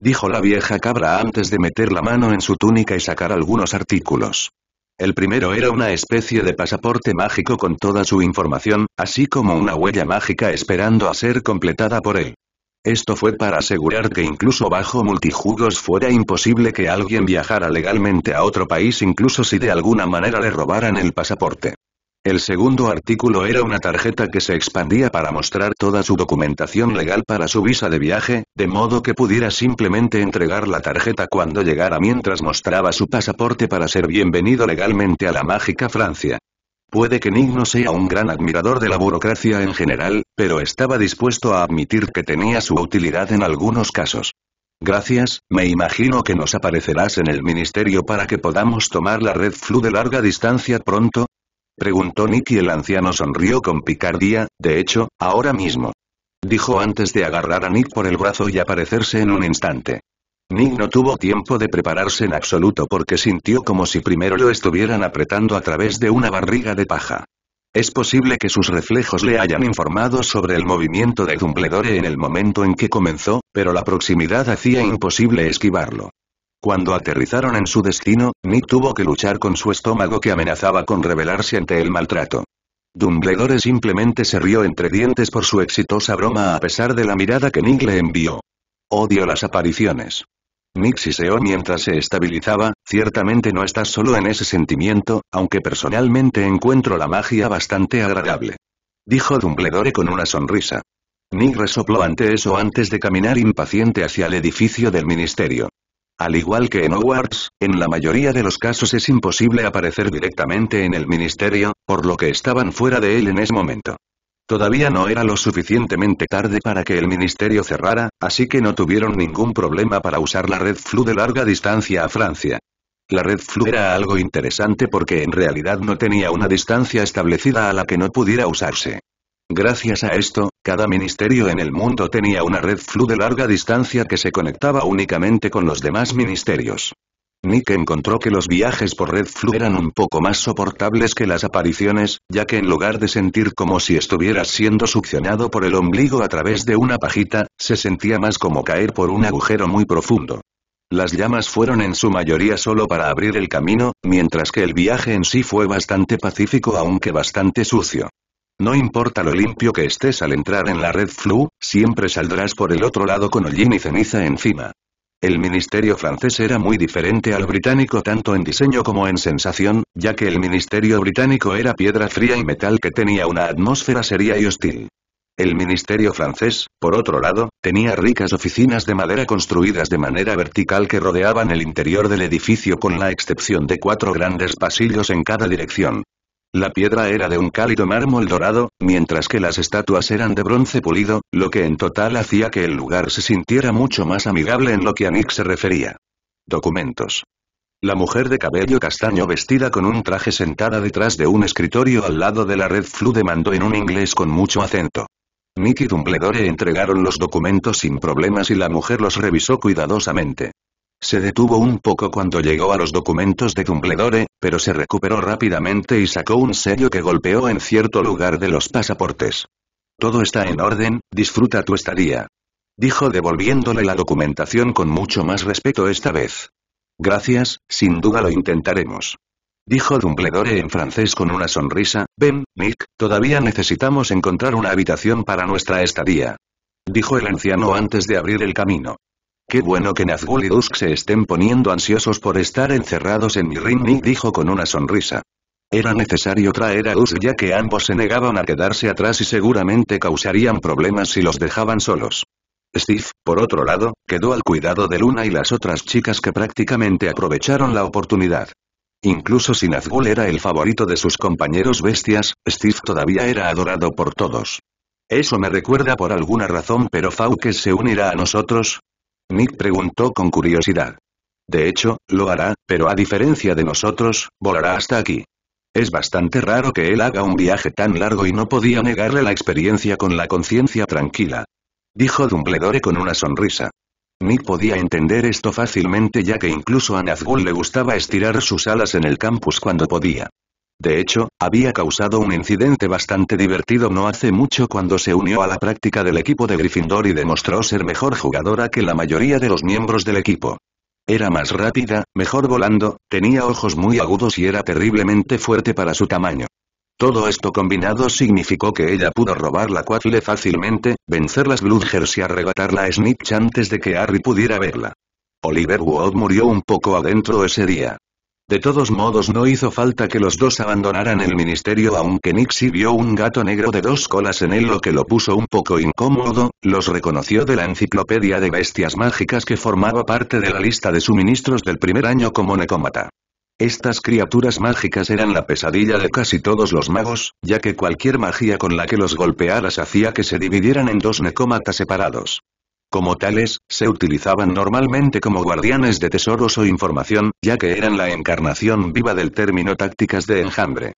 Dijo la vieja cabra antes de meter la mano en su túnica y sacar algunos artículos. El primero era una especie de pasaporte mágico con toda su información, así como una huella mágica esperando a ser completada por él. Esto fue para asegurar que incluso bajo multijugos fuera imposible que alguien viajara legalmente a otro país incluso si de alguna manera le robaran el pasaporte. El segundo artículo era una tarjeta que se expandía para mostrar toda su documentación legal para su visa de viaje, de modo que pudiera simplemente entregar la tarjeta cuando llegara mientras mostraba su pasaporte para ser bienvenido legalmente a la mágica Francia. Puede que Nick no sea un gran admirador de la burocracia en general, pero estaba dispuesto a admitir que tenía su utilidad en algunos casos. Gracias, me imagino que nos aparecerás en el ministerio para que podamos tomar la red Flu de larga distancia pronto. Preguntó Nick y el anciano sonrió con picardía, de hecho, ahora mismo. Dijo antes de agarrar a Nick por el brazo y aparecerse en un instante. Nick no tuvo tiempo de prepararse en absoluto porque sintió como si primero lo estuvieran apretando a través de una barriga de paja. Es posible que sus reflejos le hayan informado sobre el movimiento de Dumbledore en el momento en que comenzó, pero la proximidad hacía imposible esquivarlo. Cuando aterrizaron en su destino, Nick tuvo que luchar con su estómago que amenazaba con rebelarse ante el maltrato. Dumbledore simplemente se rió entre dientes por su exitosa broma a pesar de la mirada que Nick le envió. Odio las apariciones. Nick siseó mientras se estabilizaba, ciertamente no estás solo en ese sentimiento, aunque personalmente encuentro la magia bastante agradable. Dijo Dumbledore con una sonrisa. Nick resopló ante eso antes de caminar impaciente hacia el edificio del ministerio. Al igual que en Hogwarts, en la mayoría de los casos es imposible aparecer directamente en el ministerio, por lo que estaban fuera de él en ese momento. Todavía no era lo suficientemente tarde para que el ministerio cerrara, así que no tuvieron ningún problema para usar la red Flu de larga distancia a Francia. La red Flu era algo interesante porque en realidad no tenía una distancia establecida a la que no pudiera usarse. Gracias a esto, cada ministerio en el mundo tenía una red Flu de larga distancia que se conectaba únicamente con los demás ministerios. Nick encontró que los viajes por red Flu eran un poco más soportables que las apariciones, ya que en lugar de sentir como si estuvieras siendo succionado por el ombligo a través de una pajita, se sentía más como caer por un agujero muy profundo. Las llamas fueron en su mayoría solo para abrir el camino, mientras que el viaje en sí fue bastante pacífico aunque bastante sucio. No importa lo limpio que estés al entrar en la red Flu, siempre saldrás por el otro lado con hollín y ceniza encima. El ministerio francés era muy diferente al británico tanto en diseño como en sensación, ya que el ministerio británico era piedra fría y metal que tenía una atmósfera seria y hostil. El ministerio francés, por otro lado, tenía ricas oficinas de madera construidas de manera vertical que rodeaban el interior del edificio con la excepción de 4 grandes pasillos en cada dirección. La piedra era de un cálido mármol dorado, mientras que las estatuas eran de bronce pulido, lo que en total hacía que el lugar se sintiera mucho más amigable en lo que a Nick se refería. Documentos. La mujer de cabello castaño vestida con un traje sentada detrás de un escritorio al lado de la red Flu demandó en un inglés con mucho acento. Nick y Dumbledore entregaron los documentos sin problemas y la mujer los revisó cuidadosamente. Se detuvo un poco cuando llegó a los documentos de Dumbledore, pero se recuperó rápidamente y sacó un sello que golpeó en cierto lugar de los pasaportes. Todo está en orden, disfruta tu estadía. Dijo devolviéndole la documentación con mucho más respeto esta vez. Gracias, sin duda lo intentaremos. Dijo Dumbledore en francés con una sonrisa. Ven, Nick, todavía necesitamos encontrar una habitación para nuestra estadía. Dijo el anciano antes de abrir el camino. Qué bueno que Nazgûl y Dusk se estén poniendo ansiosos por estar encerrados en mi ring, Nick dijo con una sonrisa. Era necesario traer a Dusk ya que ambos se negaban a quedarse atrás y seguramente causarían problemas si los dejaban solos. Steve, por otro lado, quedó al cuidado de Luna y las otras chicas que prácticamente aprovecharon la oportunidad. Incluso si Nazgûl era el favorito de sus compañeros bestias, Steve todavía era adorado por todos. Eso me recuerda por alguna razón, pero Fawkes se unirá a nosotros. Nick preguntó con curiosidad. De hecho, lo hará, pero a diferencia de nosotros, volará hasta aquí. Es bastante raro que él haga un viaje tan largo y no podía negarle la experiencia con la conciencia tranquila. Dijo Dumbledore con una sonrisa. Nick podía entender esto fácilmente ya que incluso a Nazgûl le gustaba estirar sus alas en el campus cuando podía. De hecho, había causado un incidente bastante divertido no hace mucho cuando se unió a la práctica del equipo de Gryffindor y demostró ser mejor jugadora que la mayoría de los miembros del equipo. Era más rápida, mejor volando, tenía ojos muy agudos y era terriblemente fuerte para su tamaño. Todo esto combinado significó que ella pudo robar la Quaffle fácilmente, vencer las Bludgers y arrebatarla a Snitch antes de que Harry pudiera verla. Oliver Wood murió un poco adentro ese día. De todos modos no hizo falta que los dos abandonaran el ministerio aunque Nick sí vio un gato negro de 2 colas en él lo que lo puso un poco incómodo, los reconoció de la enciclopedia de bestias mágicas que formaba parte de la lista de suministros del primer año como necómata. Estas criaturas mágicas eran la pesadilla de casi todos los magos, ya que cualquier magia con la que los golpearas hacía que se dividieran en 2 necómatas separados. Como tales, se utilizaban normalmente como guardianes de tesoros o información, ya que eran la encarnación viva del término tácticas de enjambre.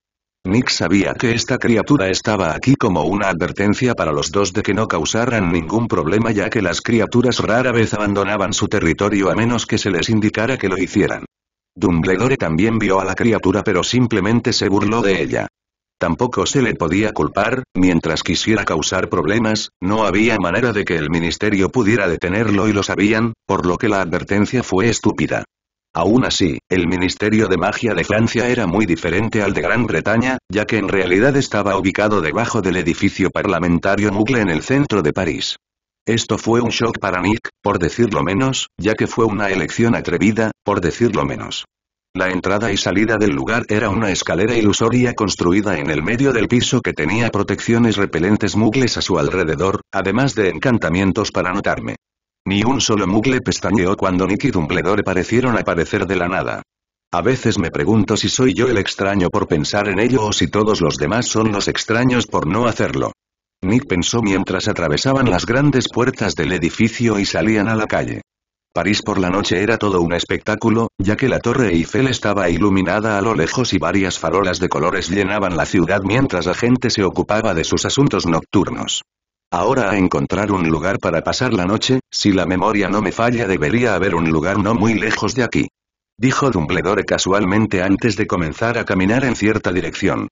Nick sabía que esta criatura estaba aquí como una advertencia para los dos de que no causaran ningún problema ya que las criaturas rara vez abandonaban su territorio a menos que se les indicara que lo hicieran. Dumbledore también vio a la criatura pero simplemente se burló de ella. Tampoco se le podía culpar, mientras quisiera causar problemas, no había manera de que el ministerio pudiera detenerlo y lo sabían, por lo que la advertencia fue estúpida. Aún así, el Ministerio de Magia de Francia era muy diferente al de Gran Bretaña, ya que en realidad estaba ubicado debajo del edificio parlamentario Mugle en el centro de París. Esto fue un shock para Nick, por decirlo menos, ya que fue una elección atrevida, por decirlo menos. La entrada y salida del lugar era una escalera ilusoria construida en el medio del piso que tenía protecciones repelentes mugles a su alrededor, además de encantamientos para notarme. Ni un solo mugle pestañeó cuando Nick y Dumbledore parecieron aparecer de la nada. A veces me pregunto si soy yo el extraño por pensar en ello o si todos los demás son los extraños por no hacerlo. Nick pensó mientras atravesaban las grandes puertas del edificio y salían a la calle. París por la noche era todo un espectáculo, ya que la Torre Eiffel estaba iluminada a lo lejos y varias farolas de colores llenaban la ciudad mientras la gente se ocupaba de sus asuntos nocturnos. Ahora a encontrar un lugar para pasar la noche, si la memoria no me falla debería haber un lugar no muy lejos de aquí. Dijo Dumbledore casualmente antes de comenzar a caminar en cierta dirección.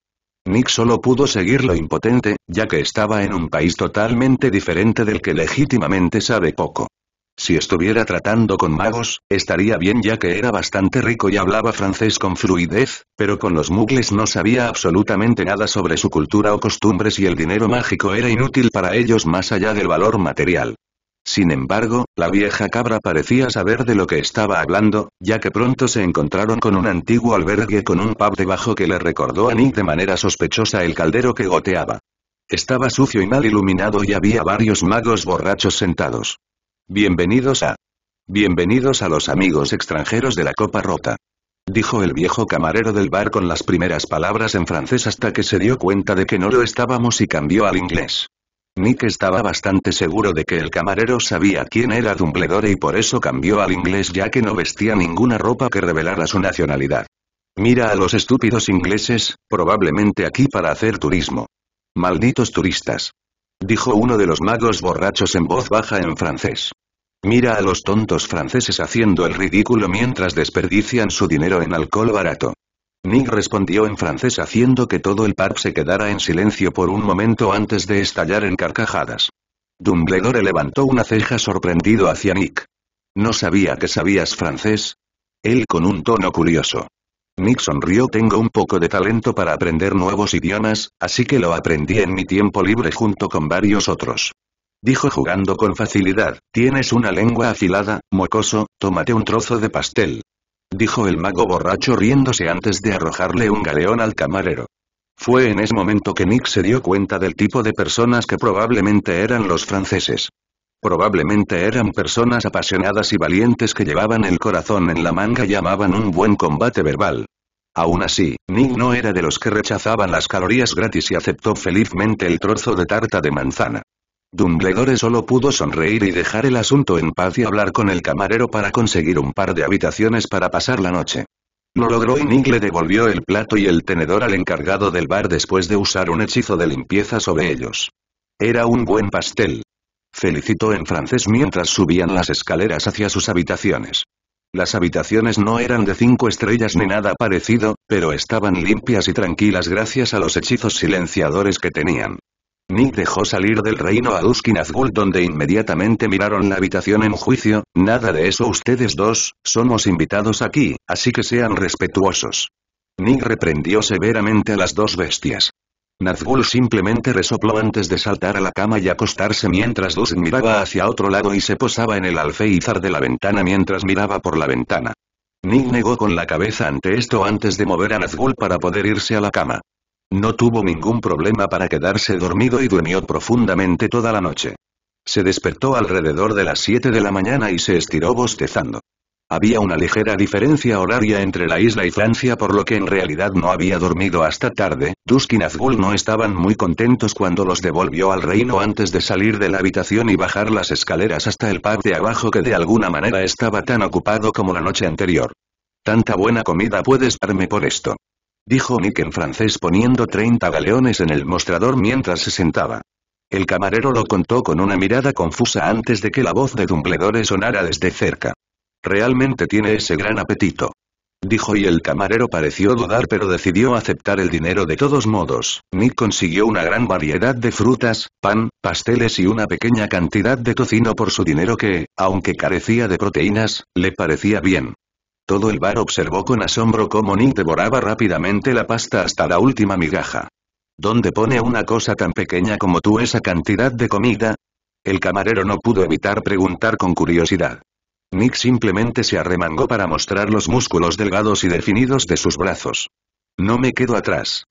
Nick solo pudo seguirlo impotente, ya que estaba en un país totalmente diferente del que legítimamente sabe poco. Si estuviera tratando con magos, estaría bien ya que era bastante rico y hablaba francés con fluidez, pero con los muggles no sabía absolutamente nada sobre su cultura o costumbres y el dinero mágico era inútil para ellos más allá del valor material. Sin embargo, la vieja cabra parecía saber de lo que estaba hablando, ya que pronto se encontraron con un antiguo albergue con un pub debajo que le recordó a Nick de manera sospechosa el caldero que goteaba. Estaba sucio y mal iluminado y había varios magos borrachos sentados. Bienvenidos a los amigos extranjeros de la Copa Rota. Dijo el viejo camarero del bar con las primeras palabras en francés hasta que se dio cuenta de que no lo estábamos y cambió al inglés. Nick estaba bastante seguro de que el camarero sabía quién era Dumbledore y por eso cambió al inglés ya que no vestía ninguna ropa que revelara su nacionalidad. Mira a los estúpidos ingleses, probablemente aquí para hacer turismo. Malditos turistas. Dijo uno de los magos borrachos en voz baja en francés. Mira a los tontos franceses haciendo el ridículo mientras desperdician su dinero en alcohol barato. Nick respondió en francés haciendo que todo el pub se quedara en silencio por un momento antes de estallar en carcajadas. Dumbledore levantó una ceja sorprendido hacia Nick. ¿No sabía que sabías francés? Él con un tono curioso. Nick sonrió. Tengo un poco de talento para aprender nuevos idiomas, así que lo aprendí en mi tiempo libre junto con varios otros. Dijo jugando con facilidad, tienes una lengua afilada, mocoso, tómate un trozo de pastel. Dijo el mago borracho riéndose antes de arrojarle un galeón al camarero. Fue en ese momento que Nick se dio cuenta del tipo de personas que probablemente eran los franceses. Probablemente eran personas apasionadas y valientes que llevaban el corazón en la manga y amaban un buen combate verbal. Aún así, Nick no era de los que rechazaban las calorías gratis y aceptó felizmente el trozo de tarta de manzana. Dumbledore solo pudo sonreír y dejar el asunto en paz y hablar con el camarero para conseguir un par de habitaciones para pasar la noche. Lo logró y Nick le devolvió el plato y el tenedor al encargado del bar después de usar un hechizo de limpieza sobre ellos. Era un buen pastel. Felicitó en francés mientras subían las escaleras hacia sus habitaciones. Las habitaciones no eran de 5 estrellas ni nada parecido, pero estaban limpias y tranquilas gracias a los hechizos silenciadores que tenían. Nick dejó salir del reino a Dusky y Nazgûl donde inmediatamente miraron la habitación en juicio. Nada de eso ustedes dos, somos invitados aquí, así que sean respetuosos. Nick reprendió severamente a las dos bestias. Nazgûl simplemente resopló antes de saltar a la cama y acostarse mientras Dusk miraba hacia otro lado y se posaba en el alféizar de la ventana mientras miraba por la ventana. Nick negó con la cabeza ante esto antes de mover a Nazgûl para poder irse a la cama. No tuvo ningún problema para quedarse dormido y durmió profundamente toda la noche. Se despertó alrededor de las 7 de la mañana y se estiró bostezando. Había una ligera diferencia horaria entre la isla y Francia por lo que en realidad no había dormido hasta tarde. Dusk y Nazgûl no estaban muy contentos cuando los devolvió al reino antes de salir de la habitación y bajar las escaleras hasta el pub de abajo que de alguna manera estaba tan ocupado como la noche anterior. Tanta buena comida puedes darme por esto. Dijo Nick en francés poniendo 30 galeones en el mostrador mientras se sentaba. El camarero lo contó con una mirada confusa antes de que la voz de Dumbledore sonara desde cerca. Realmente tiene ese gran apetito. Dijo y el camarero pareció dudar pero decidió aceptar el dinero de todos modos. Nick consiguió una gran variedad de frutas, pan, pasteles y una pequeña cantidad de tocino por su dinero que, aunque carecía de proteínas, le parecía bien. Todo el bar observó con asombro cómo Nick devoraba rápidamente la pasta hasta la última migaja. ¿Dónde pone una cosa tan pequeña como tú esa cantidad de comida? El camarero no pudo evitar preguntar con curiosidad. Nick simplemente se arremangó para mostrar los músculos delgados y definidos de sus brazos. No me quedo atrás.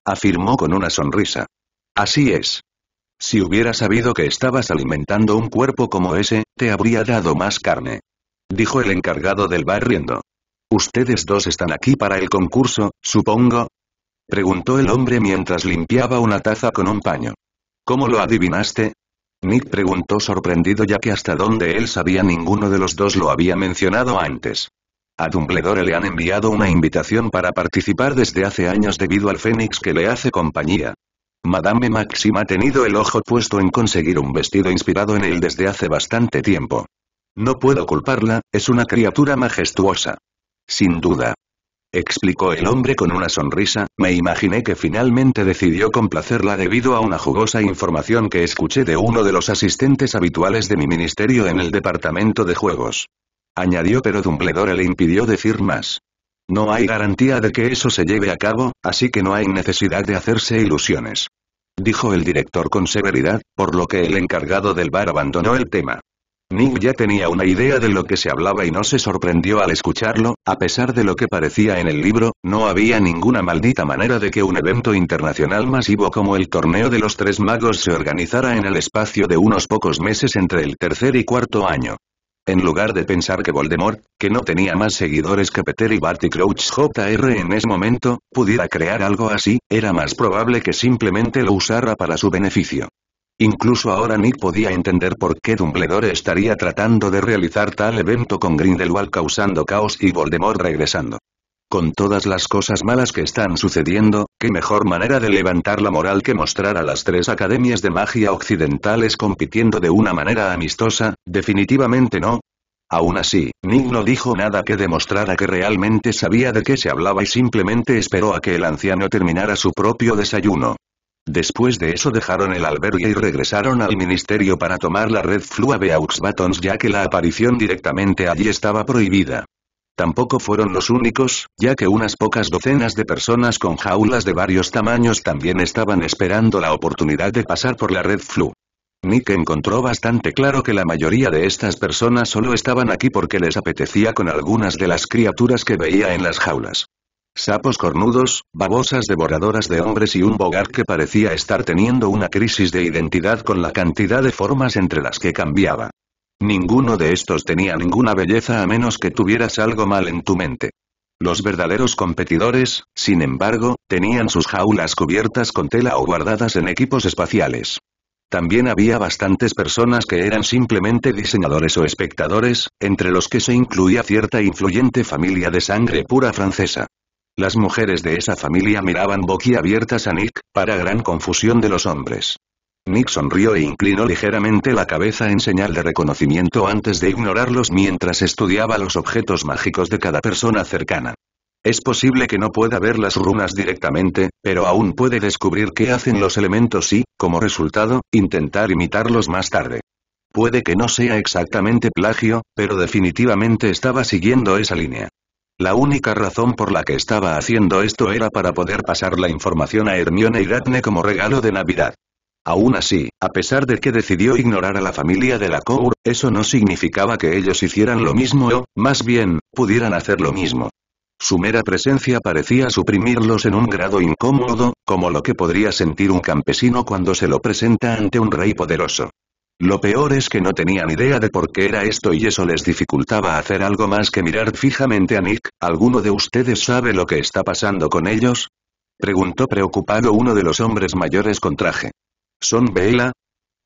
Afirmó con una sonrisa. Así es. Si hubiera sabido que estabas alimentando un cuerpo como ese, te habría dado más carne. Dijo el encargado del bar riendo. ¿Ustedes dos están aquí para el concurso, supongo? Preguntó el hombre mientras limpiaba una taza con un paño. ¿Cómo lo adivinaste? Nick preguntó sorprendido ya que hasta donde él sabía ninguno de los dos lo había mencionado antes. A Dumbledore le han enviado una invitación para participar desde hace años debido al Fénix que le hace compañía. Madame Maxim ha tenido el ojo puesto en conseguir un vestido inspirado en él desde hace bastante tiempo. No puedo culparla, es una criatura majestuosa. Sin duda. Explicó el hombre con una sonrisa, me imaginé que finalmente decidió complacerla debido a una jugosa información que escuché de uno de los asistentes habituales de mi ministerio en el departamento de juegos. Añadió pero Dumbledore le impidió decir más. No hay garantía de que eso se lleve a cabo, así que no hay necesidad de hacerse ilusiones. Dijo el director con severidad, por lo que el encargado del bar abandonó el tema. Nick ya tenía una idea de lo que se hablaba y no se sorprendió al escucharlo, a pesar de lo que parecía en el libro, no había ninguna maldita manera de que un evento internacional masivo como el torneo de los Tres Magos se organizara en el espacio de unos pocos meses entre el tercer y cuarto año. En lugar de pensar que Voldemort, que no tenía más seguidores que Peter y Barty Crouch Jr. en ese momento, pudiera crear algo así, era más probable que simplemente lo usara para su beneficio. Incluso ahora Nick podía entender por qué Dumbledore estaría tratando de realizar tal evento con Grindelwald causando caos y Voldemort regresando. Con todas las cosas malas que están sucediendo, ¿qué mejor manera de levantar la moral que mostrar a las tres academias de magia occidentales compitiendo de una manera amistosa? Definitivamente no. Aún así, Nick no dijo nada que demostrara que realmente sabía de qué se hablaba y simplemente esperó a que el anciano terminara su propio desayuno. Después de eso dejaron el albergue y regresaron al ministerio para tomar la Red Flua Beaux Batons ya que la aparición directamente allí estaba prohibida. Tampoco fueron los únicos, ya que unas pocas docenas de personas con jaulas de varios tamaños también estaban esperando la oportunidad de pasar por la Red Flu. Nick encontró bastante claro que la mayoría de estas personas solo estaban aquí porque les apetecía con algunas de las criaturas que veía en las jaulas. Sapos cornudos, babosas devoradoras de hombres y un Bogart que parecía estar teniendo una crisis de identidad con la cantidad de formas entre las que cambiaba. Ninguno de estos tenía ninguna belleza a menos que tuvieras algo mal en tu mente. Los verdaderos competidores, sin embargo, tenían sus jaulas cubiertas con tela o guardadas en equipos espaciales. También había bastantes personas que eran simplemente diseñadores o espectadores, entre los que se incluía cierta influyente familia de sangre pura francesa. Las mujeres de esa familia miraban boquiabiertas a Nick, para gran confusión de los hombres. Nick sonrió e inclinó ligeramente la cabeza en señal de reconocimiento antes de ignorarlos mientras estudiaba los objetos mágicos de cada persona cercana. Es posible que no pueda ver las runas directamente, pero aún puede descubrir qué hacen los elementos y, como resultado, intentar imitarlos más tarde. Puede que no sea exactamente plagio, pero definitivamente estaba siguiendo esa línea. La única razón por la que estaba haciendo esto era para poder pasar la información a Hermione y Daphne como regalo de Navidad. Aún así, a pesar de que decidió ignorar a la familia de la Cour, eso no significaba que ellos hicieran lo mismo o, más bien, pudieran hacer lo mismo. Su mera presencia parecía suprimirlos en un grado incómodo, como lo que podría sentir un campesino cuando se lo presenta ante un rey poderoso. Lo peor es que no tenían idea de por qué era esto y eso les dificultaba hacer algo más que mirar fijamente a Nick. ¿Alguno de ustedes sabe lo que está pasando con ellos?, preguntó preocupado uno de los hombres mayores con traje. ¿Son Bella?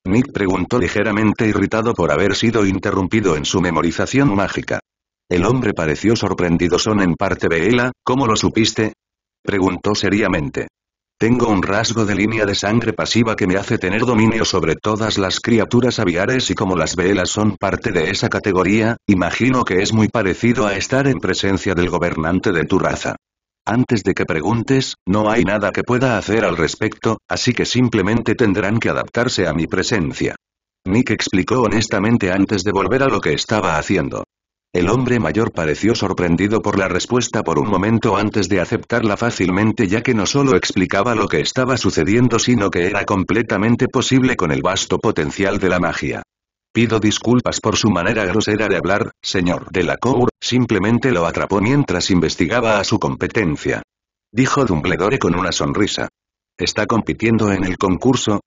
Nick preguntó ligeramente irritado por haber sido interrumpido en su memorización mágica. El hombre pareció sorprendido. ¿Son en parte Bella? ¿Cómo lo supiste?, preguntó seriamente. Tengo un rasgo de línea de sangre pasiva que me hace tener dominio sobre todas las criaturas aviares y como las Belas son parte de esa categoría, imagino que es muy parecido a estar en presencia del gobernante de tu raza. Antes de que preguntes, no hay nada que pueda hacer al respecto, así que simplemente tendrán que adaptarse a mi presencia. Nick explicó honestamente antes de volver a lo que estaba haciendo. El hombre mayor pareció sorprendido por la respuesta por un momento antes de aceptarla fácilmente ya que no solo explicaba lo que estaba sucediendo sino que era completamente posible con el vasto potencial de la magia. Pido disculpas por su manera grosera de hablar, señor Delacour, simplemente lo atrapó mientras investigaba a su competencia. Dijo Dumbledore con una sonrisa. ¿Está compitiendo en el concurso?,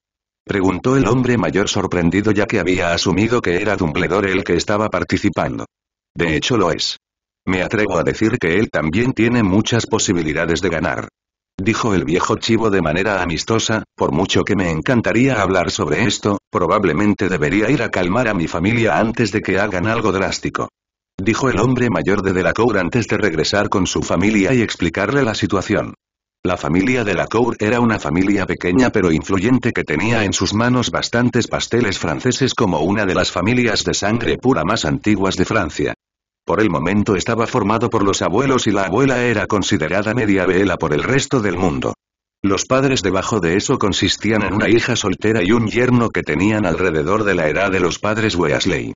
preguntó el hombre mayor sorprendido ya que había asumido que era Dumbledore el que estaba participando. De hecho lo es. Me atrevo a decir que él también tiene muchas posibilidades de ganar. Dijo el viejo chivo de manera amistosa, por mucho que me encantaría hablar sobre esto, probablemente debería ir a calmar a mi familia antes de que hagan algo drástico. Dijo el hombre mayor de Delacour antes de regresar con su familia y explicarle la situación. La familia Delacour era una familia pequeña pero influyente que tenía en sus manos bastantes pasteles franceses como una de las familias de sangre pura más antiguas de Francia. Por el momento estaba formado por los abuelos y la abuela era considerada media vela por el resto del mundo. Los padres debajo de eso consistían en una hija soltera y un yerno que tenían alrededor de la edad de los padres Weasley.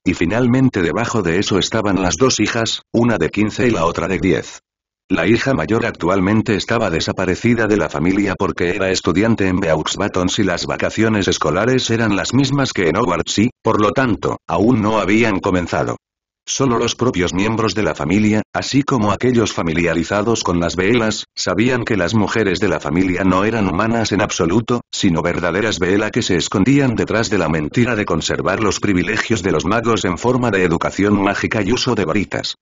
Y finalmente debajo de eso estaban las dos hijas, una de 15 y la otra de 10. La hija mayor actualmente estaba desaparecida de la familia porque era estudiante en Beaux Batons y las vacaciones escolares eran las mismas que en Hogwarts y, por lo tanto, aún no habían comenzado. Solo los propios miembros de la familia, así como aquellos familiarizados con las Veelas, sabían que las mujeres de la familia no eran humanas en absoluto, sino verdaderas Veela que se escondían detrás de la mentira de conservar los privilegios de los magos en forma de educación mágica y uso de varitas.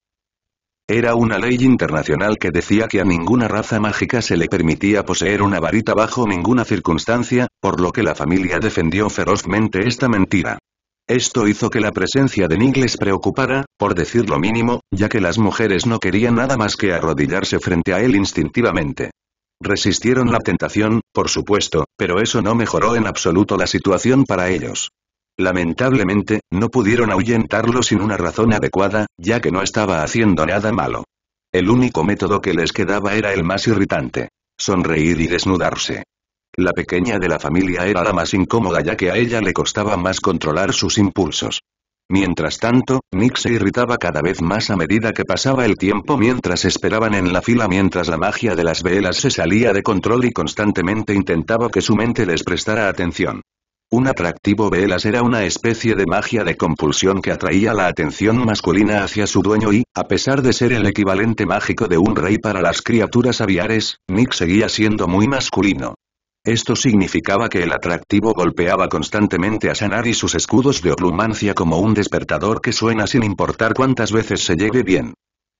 Era una ley internacional que decía que a ninguna raza mágica se le permitía poseer una varita bajo ninguna circunstancia, por lo que la familia defendió ferozmente esta mentira. Esto hizo que la presencia de Nick les preocupara, por decir lo mínimo, ya que las mujeres no querían nada más que arrodillarse frente a él instintivamente. Resistieron la tentación, por supuesto, pero eso no mejoró en absoluto la situación para ellos. Lamentablemente, no pudieron ahuyentarlo sin una razón adecuada, ya que no estaba haciendo nada malo. El único método que les quedaba era el más irritante: sonreír y desnudarse. La pequeña de la familia era la más incómoda ya que a ella le costaba más controlar sus impulsos. Mientras tanto, Nick se irritaba cada vez más a medida que pasaba el tiempo mientras esperaban en la fila mientras la magia de las velas se salía de control y constantemente intentaba que su mente les prestara atención. Un atractivo velas era una especie de magia de compulsión que atraía la atención masculina hacia su dueño y, a pesar de ser el equivalente mágico de un rey para las criaturas aviares, Nick seguía siendo muy masculino. Esto significaba que el atractivo golpeaba constantemente a Sanar y sus escudos de oclumancia como un despertador que suena sin importar cuántas veces se lleve bien.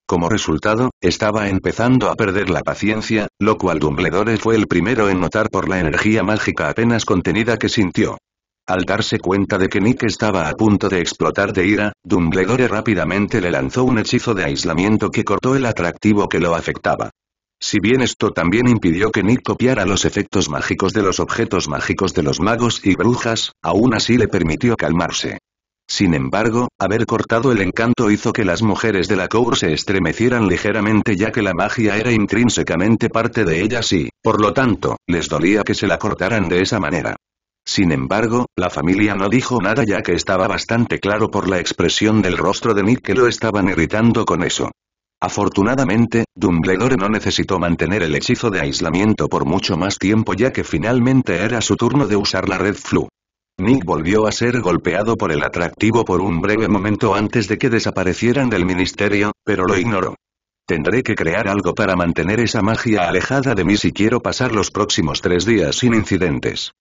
Como resultado, estaba empezando a perder la paciencia, lo cual Dumbledore fue el primero en notar por la energía mágica apenas contenida que sintió. Al darse cuenta de que Nick estaba a punto de explotar de ira, Dumbledore rápidamente le lanzó un hechizo de aislamiento que cortó el atractivo que lo afectaba. Si bien esto también impidió que Nick copiara los efectos mágicos de los objetos mágicos de los magos y brujas, aún así le permitió calmarse. Sin embargo, haber cortado el encanto hizo que las mujeres de la Cour se estremecieran ligeramente ya que la magia era intrínsecamente parte de ellas y, por lo tanto, les dolía que se la cortaran de esa manera. Sin embargo, la familia no dijo nada ya que estaba bastante claro por la expresión del rostro de Nick que lo estaban irritando con eso. Afortunadamente, Dumbledore no necesitó mantener el hechizo de aislamiento por mucho más tiempo ya que finalmente era su turno de usar la Red Flu. Nick volvió a ser golpeado por el atractivo por un breve momento antes de que desaparecieran del ministerio, pero lo ignoró. Tendré que crear algo para mantener esa magia alejada de mí si quiero pasar los próximos 3 días sin incidentes.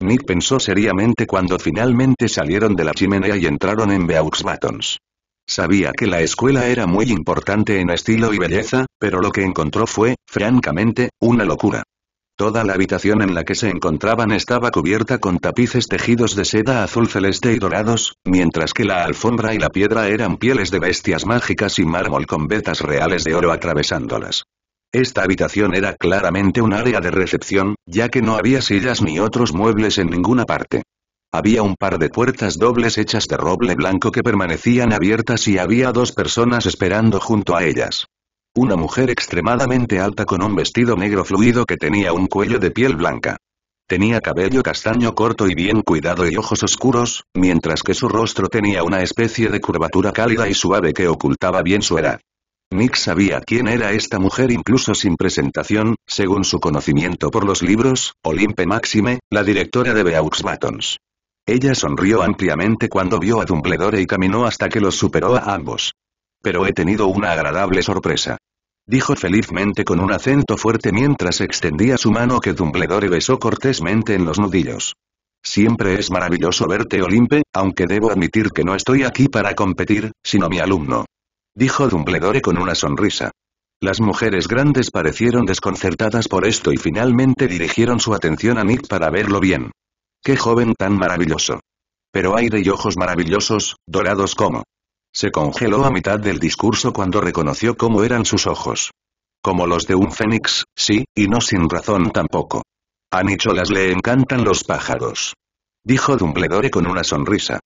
Nick pensó seriamente cuando finalmente salieron de la chimenea y entraron en Beaux Batons. Sabía que la escuela era muy importante en estilo y belleza, pero lo que encontró fue, francamente, una locura. Toda la habitación en la que se encontraban estaba cubierta con tapices tejidos de seda azul celeste y dorados, mientras que la alfombra y la piedra eran pieles de bestias mágicas y mármol con vetas reales de oro atravesándolas. Esta habitación era claramente un área de recepción, ya que no había sillas ni otros muebles en ninguna parte. Había un par de puertas dobles hechas de roble blanco que permanecían abiertas y había 2 personas esperando junto a ellas. Una mujer extremadamente alta con un vestido negro fluido que tenía un cuello de piel blanca. Tenía cabello castaño corto y bien cuidado y ojos oscuros, mientras que su rostro tenía una especie de curvatura cálida y suave que ocultaba bien su edad. Nick sabía quién era esta mujer incluso sin presentación, según su conocimiento por los libros, Olympe Maxime, la directora de Beaux Batons. Ella sonrió ampliamente cuando vio a Dumbledore y caminó hasta que los superó a ambos. Pero he tenido una agradable sorpresa. Dijo felizmente con un acento fuerte mientras extendía su mano que Dumbledore besó cortésmente en los nudillos. Siempre es maravilloso verte Olympe, aunque debo admitir que no estoy aquí para competir, sino mi alumno. Dijo Dumbledore con una sonrisa. Las mujeres grandes parecieron desconcertadas por esto y finalmente dirigieron su atención a Nick para verlo bien. ¡Qué joven tan maravilloso! Pero aire y ojos maravillosos, dorados como. Se congeló a mitad del discurso cuando reconoció cómo eran sus ojos. Como los de un fénix, sí, y no sin razón tampoco. A Nicholas le encantan los pájaros. Dijo Dumbledore con una sonrisa.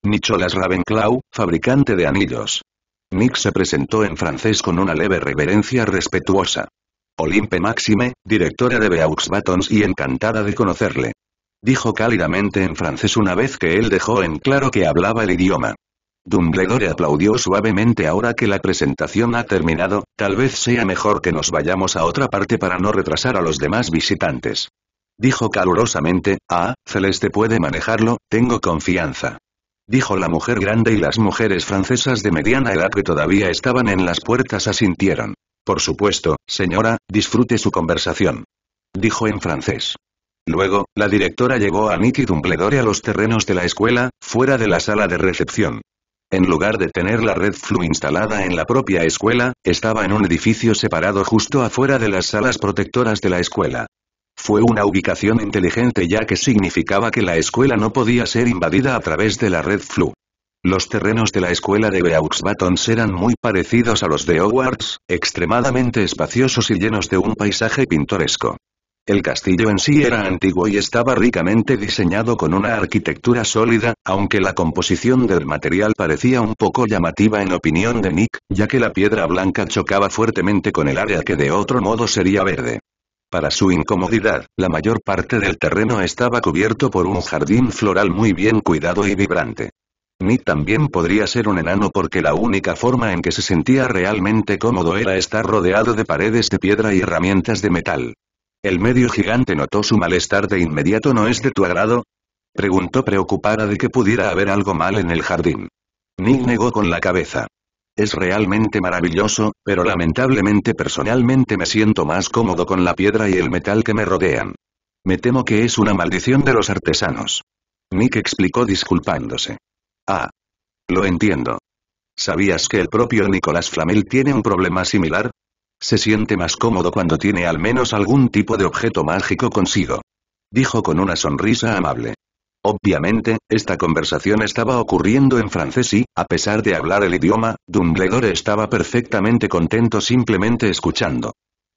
Nicholas Ravenclaw, fabricante de anillos. Nick se presentó en francés con una leve reverencia respetuosa. Olympe Maxime, directora de Beaux Batons y encantada de conocerle. Dijo cálidamente en francés una vez que él dejó en claro que hablaba el idioma. Dumbledore aplaudió suavemente. Ahora que la presentación ha terminado, tal vez sea mejor que nos vayamos a otra parte para no retrasar a los demás visitantes. Dijo calurosamente, Celeste puede manejarlo, tengo confianza. Dijo la mujer grande y las mujeres francesas de mediana edad que todavía estaban en las puertas asintieron. Por supuesto, señora, disfrute su conversación. Dijo en francés. Luego, la directora llevó a Nick y Dumbledore a los terrenos de la escuela, fuera de la sala de recepción. En lugar de tener la red Flu instalada en la propia escuela, estaba en un edificio separado justo afuera de las salas protectoras de la escuela. Fue una ubicación inteligente ya que significaba que la escuela no podía ser invadida a través de la red Flu. Los terrenos de la escuela de Beaux Batons eran muy parecidos a los de Hogwarts, extremadamente espaciosos y llenos de un paisaje pintoresco. El castillo en sí era antiguo y estaba ricamente diseñado con una arquitectura sólida, aunque la composición del material parecía un poco llamativa en opinión de Nick, ya que la piedra blanca chocaba fuertemente con el área que de otro modo sería verde. Para su incomodidad, la mayor parte del terreno estaba cubierto por un jardín floral muy bien cuidado y vibrante. Nick también podría ser un enano porque la única forma en que se sentía realmente cómodo era estar rodeado de paredes de piedra y herramientas de metal. El medio gigante notó su malestar de inmediato. ¿No es de tu agrado? Preguntó preocupada de que pudiera haber algo mal en el jardín. Nick negó con la cabeza. Es realmente maravilloso, pero lamentablemente personalmente me siento más cómodo con la piedra y el metal que me rodean. Me temo que es una maldición de los artesanos. Nick explicó disculpándose. Lo entiendo. ¿Sabías que el propio Nicolas Flamel tiene un problema similar? Se siente más cómodo cuando tiene al menos algún tipo de objeto mágico consigo. Dijo con una sonrisa amable. Obviamente, esta conversación estaba ocurriendo en francés y, a pesar de hablar el idioma, Dumbledore estaba perfectamente contento simplemente escuchando.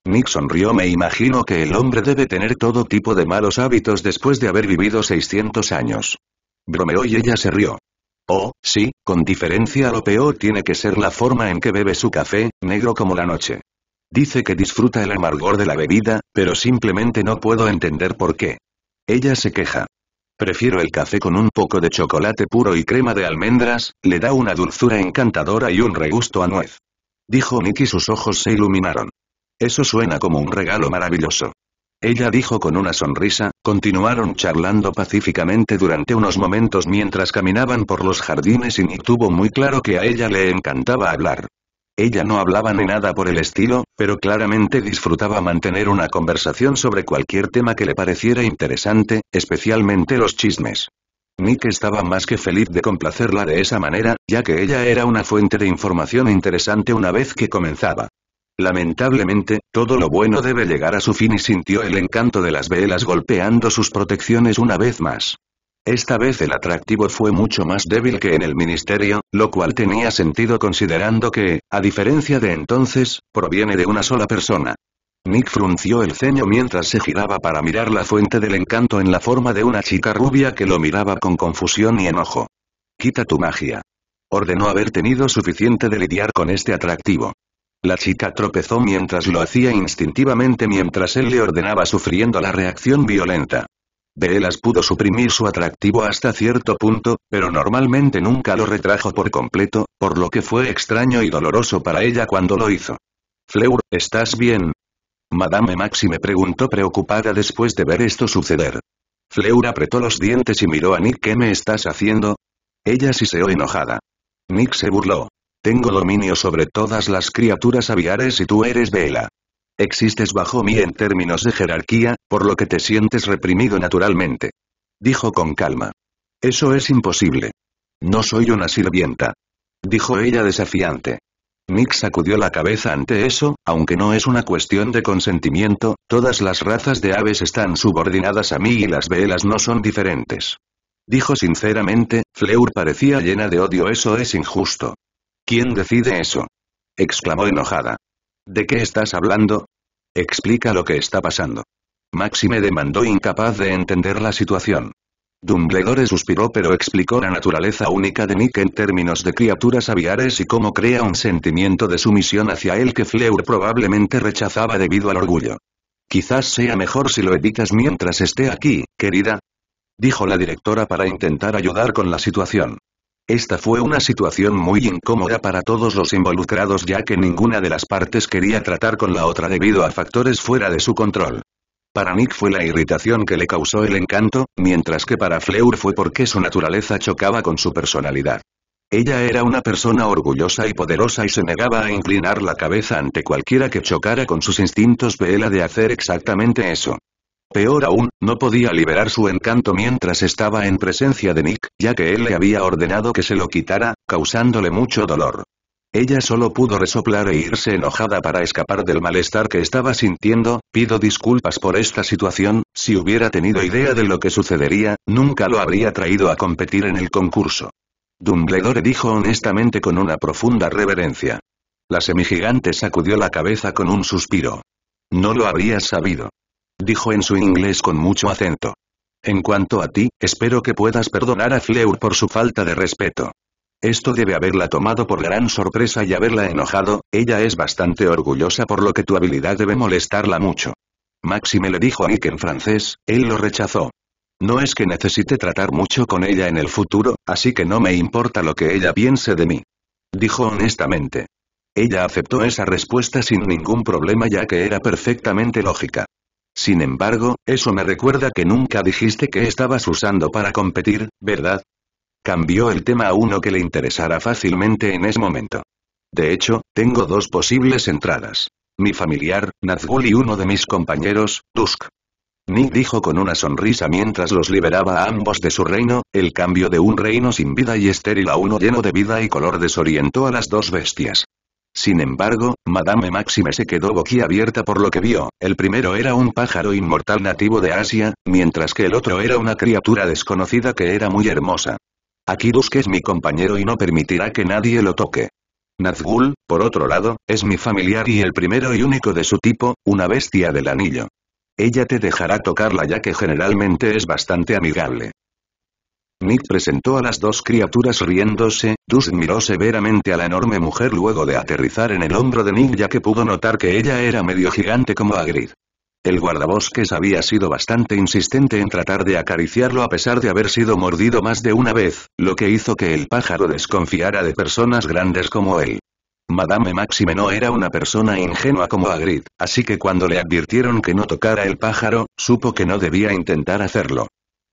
Nick sonrió. Me imagino que el hombre debe tener todo tipo de malos hábitos después de haber vivido 600 años. Bromeó y ella se rió. Oh, sí, con diferencia lo peor tiene que ser la forma en que bebe su café, negro como la noche. Dice que disfruta el amargor de la bebida, pero simplemente no puedo entender por qué. Ella se queja. Prefiero el café con un poco de chocolate puro y crema de almendras, le da una dulzura encantadora y un regusto a nuez. Dijo Nick y sus ojos se iluminaron. Eso suena como un regalo maravilloso. Ella dijo con una sonrisa. Continuaron charlando pacíficamente durante unos momentos mientras caminaban por los jardines y Nick tuvo muy claro que a ella le encantaba hablar. Ella no hablaba ni nada por el estilo, pero claramente disfrutaba mantener una conversación sobre cualquier tema que le pareciera interesante, especialmente los chismes. Nick estaba más que feliz de complacerla de esa manera, ya que ella era una fuente de información interesante una vez que comenzaba. Lamentablemente, todo lo bueno debe llegar a su fin y sintió el encanto de las velas golpeando sus protecciones una vez más. Esta vez el atractivo fue mucho más débil que en el ministerio, lo cual tenía sentido considerando que, a diferencia de entonces, proviene de una sola persona. Nick frunció el ceño mientras se giraba para mirar la fuente del encanto en la forma de una chica rubia que lo miraba con confusión y enojo. Quita tu magia. Ordenó haber tenido suficiente de lidiar con este atractivo. La chica tropezó mientras lo hacía instintivamente mientras él le ordenaba sufriendo la reacción violenta. Velas pudo suprimir su atractivo hasta cierto punto, pero normalmente nunca lo retrajo por completo, por lo que fue extraño y doloroso para ella cuando lo hizo. Fleur, ¿estás bien? Madame Maxime preguntó preocupada después de ver esto suceder. Fleur apretó los dientes y miró a Nick. ¿Qué me estás haciendo? Ella siseó enojada. Nick se burló. Tengo dominio sobre todas las criaturas aviares y tú eres Bella. Existes bajo mí en términos de jerarquía, por lo que te sientes reprimido naturalmente. Dijo con calma. Eso es imposible. No soy una sirvienta. Dijo ella desafiante. Nick sacudió la cabeza ante eso, aunque no es una cuestión de consentimiento, todas las razas de aves están subordinadas a mí y las velas no son diferentes. Dijo sinceramente, Fleur parecía llena de odio. Eso es injusto. ¿Quién decide eso? Exclamó enojada. ¿De qué estás hablando? Explica lo que está pasando. Máxime demandó, incapaz de entender la situación. Dumbledore suspiró pero explicó la naturaleza única de Nick en términos de criaturas aviares y cómo crea un sentimiento de sumisión hacia él que Fleur probablemente rechazaba debido al orgullo. Quizás sea mejor si lo evitas mientras esté aquí, querida. Dijo la directora para intentar ayudar con la situación. Esta fue una situación muy incómoda para todos los involucrados ya que ninguna de las partes quería tratar con la otra debido a factores fuera de su control. Para Nick fue la irritación que le causó el encanto, mientras que para Fleur fue porque su naturaleza chocaba con su personalidad. Ella era una persona orgullosa y poderosa y se negaba a inclinar la cabeza ante cualquiera que chocara con sus instintos. Vela de hacer exactamente eso. Peor aún, no podía liberar su encanto mientras estaba en presencia de Nick, ya que él le había ordenado que se lo quitara, causándole mucho dolor. Ella solo pudo resoplar e irse enojada para escapar del malestar que estaba sintiendo. Pido disculpas por esta situación, si hubiera tenido idea de lo que sucedería, nunca lo habría traído a competir en el concurso. Dumbledore dijo honestamente con una profunda reverencia. La semigigante sacudió la cabeza con un suspiro. No lo habrías sabido. Dijo en su inglés con mucho acento. En cuanto a ti, espero que puedas perdonar a Fleur por su falta de respeto. Esto debe haberla tomado por gran sorpresa y haberla enojado. Ella es bastante orgullosa por lo que tu habilidad debe molestarla mucho. Máxime le dijo a Nick en francés, él lo rechazó. No es que necesite tratar mucho con ella en el futuro, así que no me importa lo que ella piense de mí. Dijo honestamente. Ella aceptó esa respuesta sin ningún problema ya que era perfectamente lógica. Sin embargo, eso me recuerda que nunca dijiste que estabas usando para competir, ¿verdad? Cambió el tema a uno que le interesara fácilmente en ese momento. De hecho, tengo dos posibles entradas. Mi familiar, Nazgûl y uno de mis compañeros, Dusk. Nick dijo con una sonrisa mientras los liberaba a ambos de su reino. El cambio de un reino sin vida y estéril a uno lleno de vida y color desorientó a las dos bestias. Sin embargo, Madame Máxime se quedó boquiabierta por lo que vio. El primero era un pájaro inmortal nativo de Asia, mientras que el otro era una criatura desconocida que era muy hermosa. Aquí Dusk es mi compañero y no permitirá que nadie lo toque. Nazgûl, por otro lado, es mi familiar y el primero y único de su tipo, una bestia del anillo. Ella te dejará tocarla ya que generalmente es bastante amigable. Nick presentó a las dos criaturas riéndose. Dusk miró severamente a la enorme mujer luego de aterrizar en el hombro de Nick ya que pudo notar que ella era medio gigante como Hagrid. El guardabosques había sido bastante insistente en tratar de acariciarlo a pesar de haber sido mordido más de una vez, lo que hizo que el pájaro desconfiara de personas grandes como él. Madame Máxime no era una persona ingenua como Hagrid, así que cuando le advirtieron que no tocara el pájaro, supo que no debía intentar hacerlo.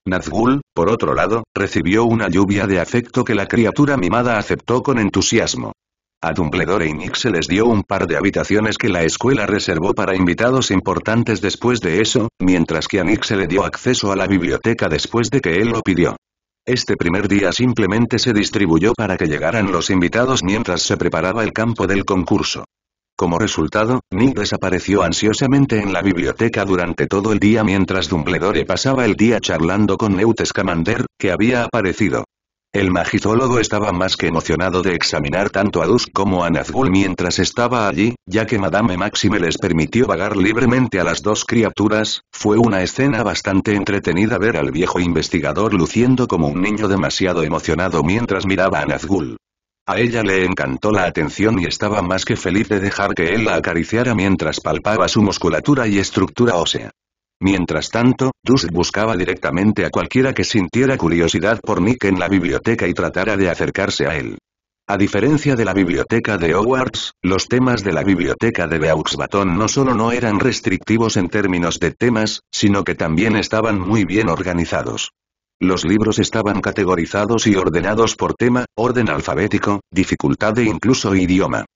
Nazgûl, por otro lado, recibió una lluvia de afecto que la criatura mimada aceptó con entusiasmo. A Dumbledore y Nick se les dio un par de habitaciones que la escuela reservó para invitados importantes después de eso, mientras que a Nick se le dio acceso a la biblioteca después de que él lo pidió. Este primer día simplemente se distribuyó para que llegaran los invitados mientras se preparaba el campo del concurso. Como resultado, Nick desapareció ansiosamente en la biblioteca durante todo el día mientras Dumbledore pasaba el día charlando con Newt Scamander, que había aparecido. El magizólogo estaba más que emocionado de examinar tanto a Dusk como a Nazgûl mientras estaba allí, ya que Madame Máxime les permitió vagar libremente a las dos criaturas. Fue una escena bastante entretenida ver al viejo investigador luciendo como un niño demasiado emocionado mientras miraba a Nazgûl. A ella le encantó la atención y estaba más que feliz de dejar que él la acariciara mientras palpaba su musculatura y estructura ósea. Mientras tanto, Dusk buscaba directamente a cualquiera que sintiera curiosidad por Nick en la biblioteca y tratara de acercarse a él. A diferencia de la biblioteca de Hogwarts, los temas de la biblioteca de Beaux Baton no solo no eran restrictivos en términos de temas, sino que también estaban muy bien organizados. Los libros estaban categorizados y ordenados por tema, orden alfabético, dificultad e incluso idioma.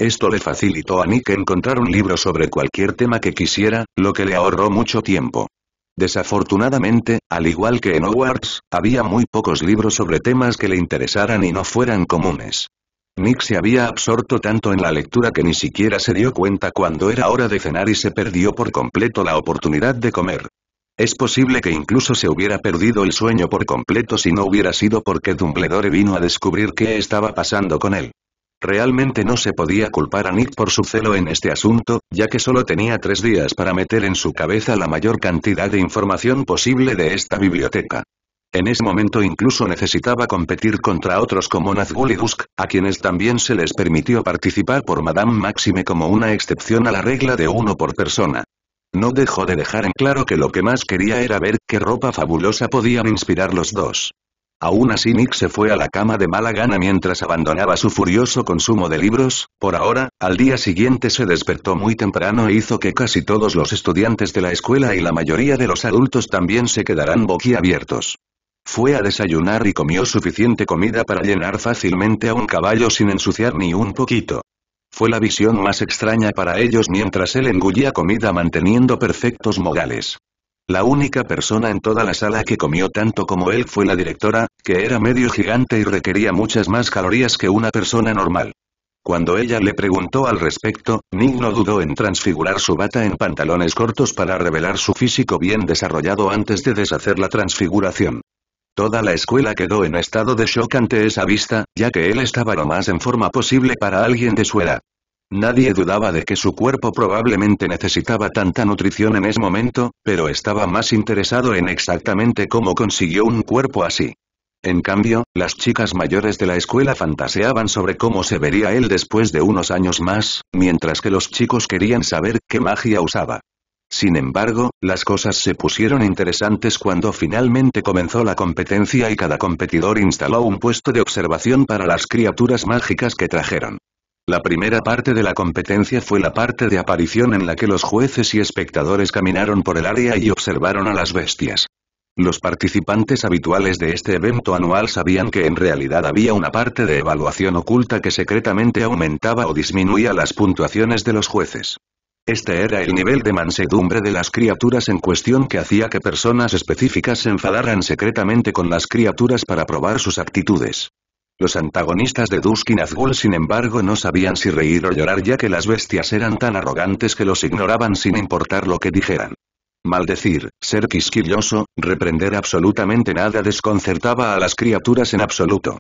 Esto le facilitó a Nick encontrar un libro sobre cualquier tema que quisiera, lo que le ahorró mucho tiempo. Desafortunadamente, al igual que en Hogwarts, había muy pocos libros sobre temas que le interesaran y no fueran comunes. Nick se había absorto tanto en la lectura que ni siquiera se dio cuenta cuando era hora de cenar y se perdió por completo la oportunidad de comer. Es posible que incluso se hubiera perdido el sueño por completo si no hubiera sido porque Dumbledore vino a descubrir qué estaba pasando con él. Realmente no se podía culpar a Nick por su celo en este asunto, ya que solo tenía 3 días para meter en su cabeza la mayor cantidad de información posible de esta biblioteca. En ese momento incluso necesitaba competir contra otros como Nazgûl y Dusk, a quienes también se les permitió participar por Madame Maxime como una excepción a la regla de 1 por persona. No dejó de dejar en claro que lo que más quería era ver qué ropa fabulosa podían inspirar los dos. Aún así Nick se fue a la cama de mala gana mientras abandonaba su furioso consumo de libros. Por ahora, al día siguiente se despertó muy temprano e hizo que casi todos los estudiantes de la escuela y la mayoría de los adultos también se quedaran boquiabiertos. Fue a desayunar y comió suficiente comida para llenar fácilmente a un caballo sin ensuciar ni un poquito. Fue la visión más extraña para ellos mientras él engullía comida manteniendo perfectos modales. La única persona en toda la sala que comió tanto como él fue la directora, que era medio gigante y requería muchas más calorías que una persona normal. Cuando ella le preguntó al respecto, Nick no dudó en transfigurar su bata en pantalones cortos para revelar su físico bien desarrollado antes de deshacer la transfiguración. Toda la escuela quedó en estado de shock ante esa vista, ya que él estaba lo más en forma posible para alguien de su edad. Nadie dudaba de que su cuerpo probablemente necesitaba tanta nutrición en ese momento, pero estaba más interesado en exactamente cómo consiguió un cuerpo así. En cambio, las chicas mayores de la escuela fantaseaban sobre cómo se vería él después de unos años más, mientras que los chicos querían saber qué magia usaba. Sin embargo, las cosas se pusieron interesantes cuando finalmente comenzó la competencia y cada competidor instaló un puesto de observación para las criaturas mágicas que trajeron. La primera parte de la competencia fue la parte de aparición en la que los jueces y espectadores caminaron por el área y observaron a las bestias. Los participantes habituales de este evento anual sabían que en realidad había una parte de evaluación oculta que secretamente aumentaba o disminuía las puntuaciones de los jueces. Este era el nivel de mansedumbre de las criaturas en cuestión que hacía que personas específicas se enfadaran secretamente con las criaturas para probar sus actitudes. Los antagonistas de Dusk y Nazgûl sin embargo no sabían si reír o llorar ya que las bestias eran tan arrogantes que los ignoraban sin importar lo que dijeran. Maldecir, ser quisquilloso, reprender absolutamente nada desconcertaba a las criaturas en absoluto.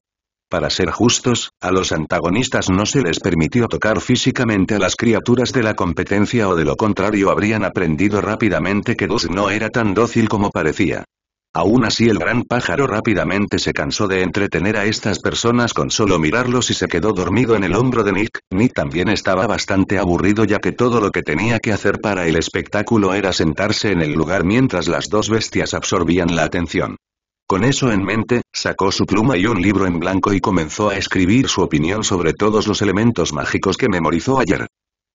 Para ser justos, a los antagonistas no se les permitió tocar físicamente a las criaturas de la competencia o de lo contrario habrían aprendido rápidamente que Dusk no era tan dócil como parecía. Aún así el gran pájaro rápidamente se cansó de entretener a estas personas con solo mirarlos y se quedó dormido en el hombro de Nick. Nick también estaba bastante aburrido ya que todo lo que tenía que hacer para el espectáculo era sentarse en el lugar mientras las dos bestias absorbían la atención. Con eso en mente, sacó su pluma y un libro en blanco y comenzó a escribir su opinión sobre todos los elementos mágicos que memorizó ayer.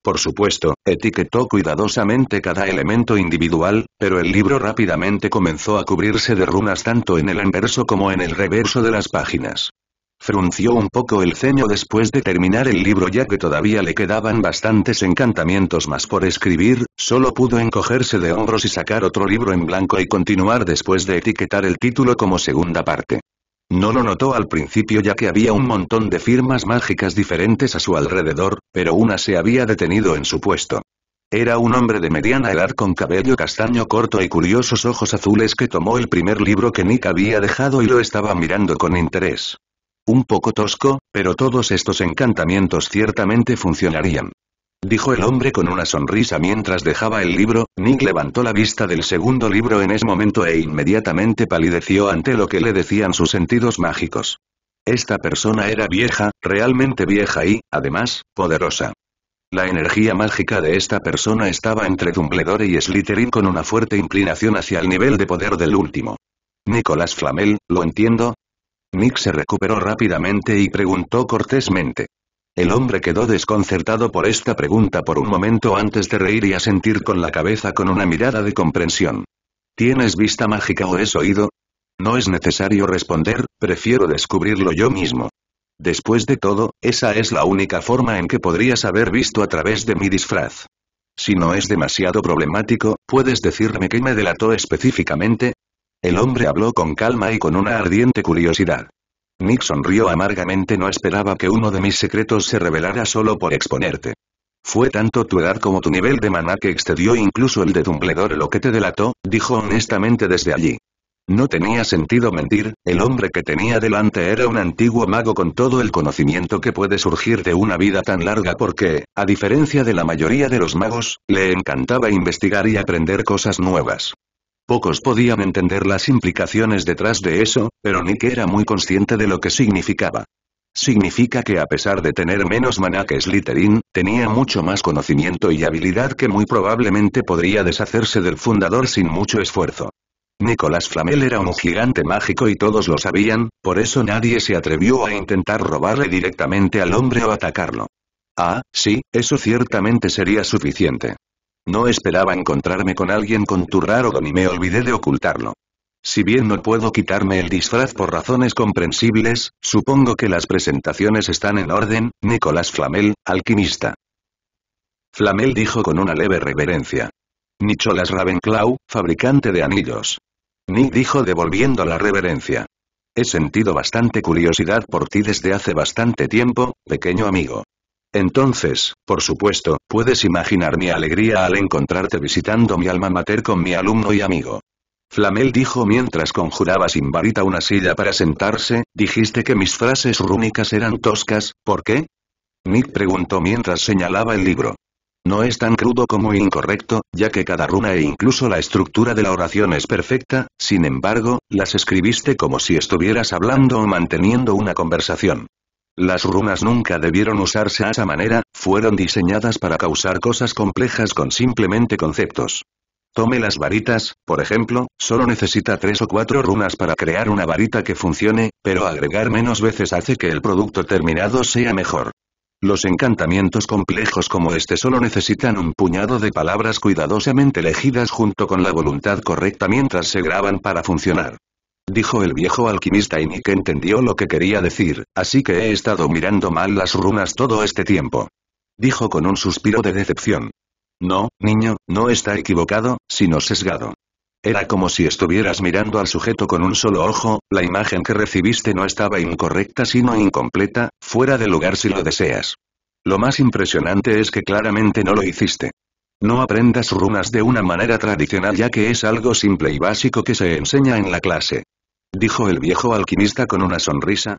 Por supuesto, etiquetó cuidadosamente cada elemento individual, pero el libro rápidamente comenzó a cubrirse de runas tanto en el anverso como en el reverso de las páginas. Frunció un poco el ceño después de terminar el libro ya que todavía le quedaban bastantes encantamientos más por escribir, solo pudo encogerse de hombros y sacar otro libro en blanco y continuar después de etiquetar el título como segunda parte. No lo notó al principio ya que había un montón de firmas mágicas diferentes a su alrededor, pero una se había detenido en su puesto. Era un hombre de mediana edad con cabello castaño corto y curiosos ojos azules que tomó el primer libro que Nick había dejado y lo estaba mirando con interés. Un poco tosco, pero todos estos encantamientos ciertamente funcionarían. Dijo el hombre con una sonrisa mientras dejaba el libro. Nick levantó la vista del segundo libro en ese momento e inmediatamente palideció ante lo que le decían sus sentidos mágicos. Esta persona era vieja, realmente vieja y, además, poderosa. La energía mágica de esta persona estaba entre Dumbledore y Slytherin con una fuerte inclinación hacia el nivel de poder del último. Nicolas Flamel, ¿lo entiendo? Nick se recuperó rápidamente y preguntó cortésmente. El hombre quedó desconcertado por esta pregunta por un momento antes de reír y asentir con la cabeza con una mirada de comprensión. ¿Tienes vista mágica o es oído? No es necesario responder, prefiero descubrirlo yo mismo. Después de todo, esa es la única forma en que podrías haber visto a través de mi disfraz. Si no es demasiado problemático, ¿puedes decirme qué me delató específicamente? El hombre habló con calma y con una ardiente curiosidad. Nick sonrió amargamente. No esperaba que uno de mis secretos se revelara solo por exponerte. Fue tanto tu edad como tu nivel de maná que excedió incluso el de Dumbledore lo que te delató, dijo honestamente desde allí. No tenía sentido mentir, el hombre que tenía delante era un antiguo mago con todo el conocimiento que puede surgir de una vida tan larga porque, a diferencia de la mayoría de los magos, le encantaba investigar y aprender cosas nuevas. Pocos podían entender las implicaciones detrás de eso, pero Nick era muy consciente de lo que significaba. Significa que a pesar de tener menos maná que Slytherin, tenía mucho más conocimiento y habilidad que muy probablemente podría deshacerse del fundador sin mucho esfuerzo. Nicolas Flamel era un gigante mágico y todos lo sabían, por eso nadie se atrevió a intentar robarle directamente al hombre o atacarlo. Ah, sí, eso ciertamente sería suficiente. No esperaba encontrarme con alguien con tu raro don y me olvidé de ocultarlo. Si bien no puedo quitarme el disfraz por razones comprensibles, supongo que las presentaciones están en orden, Nicolas Flamel, alquimista. Flamel dijo con una leve reverencia. Nicholas Ravenclaw, fabricante de anillos. Nick dijo devolviendo la reverencia. He sentido bastante curiosidad por ti desde hace bastante tiempo, pequeño amigo. Entonces, por supuesto, puedes imaginar mi alegría al encontrarte visitando mi alma mater con mi alumno y amigo. Flamel dijo mientras conjuraba sin varita una silla para sentarse, dijiste que mis frases rúnicas eran toscas, ¿por qué? Nick preguntó mientras señalaba el libro. No es tan crudo como incorrecto, ya que cada runa e incluso la estructura de la oración es perfecta, sin embargo, las escribiste como si estuvieras hablando o manteniendo una conversación. Las runas nunca debieron usarse a esa manera, fueron diseñadas para causar cosas complejas con simplemente conceptos. Tome las varitas, por ejemplo, solo necesita 3 o 4 runas para crear una varita que funcione, pero agregar menos veces hace que el producto terminado sea mejor. Los encantamientos complejos como este solo necesitan un puñado de palabras cuidadosamente elegidas junto con la voluntad correcta mientras se graban para funcionar. Dijo el viejo alquimista y Nick entendió lo que quería decir, así que he estado mirando mal las runas todo este tiempo. Dijo con un suspiro de decepción. No, niño, no está equivocado, sino sesgado. Era como si estuvieras mirando al sujeto con un solo ojo, la imagen que recibiste no estaba incorrecta sino incompleta, fuera de lugar si lo deseas. Lo más impresionante es que claramente no lo hiciste. No aprendas runas de una manera tradicional ya que es algo simple y básico que se enseña en la clase. Dijo el viejo alquimista con una sonrisa,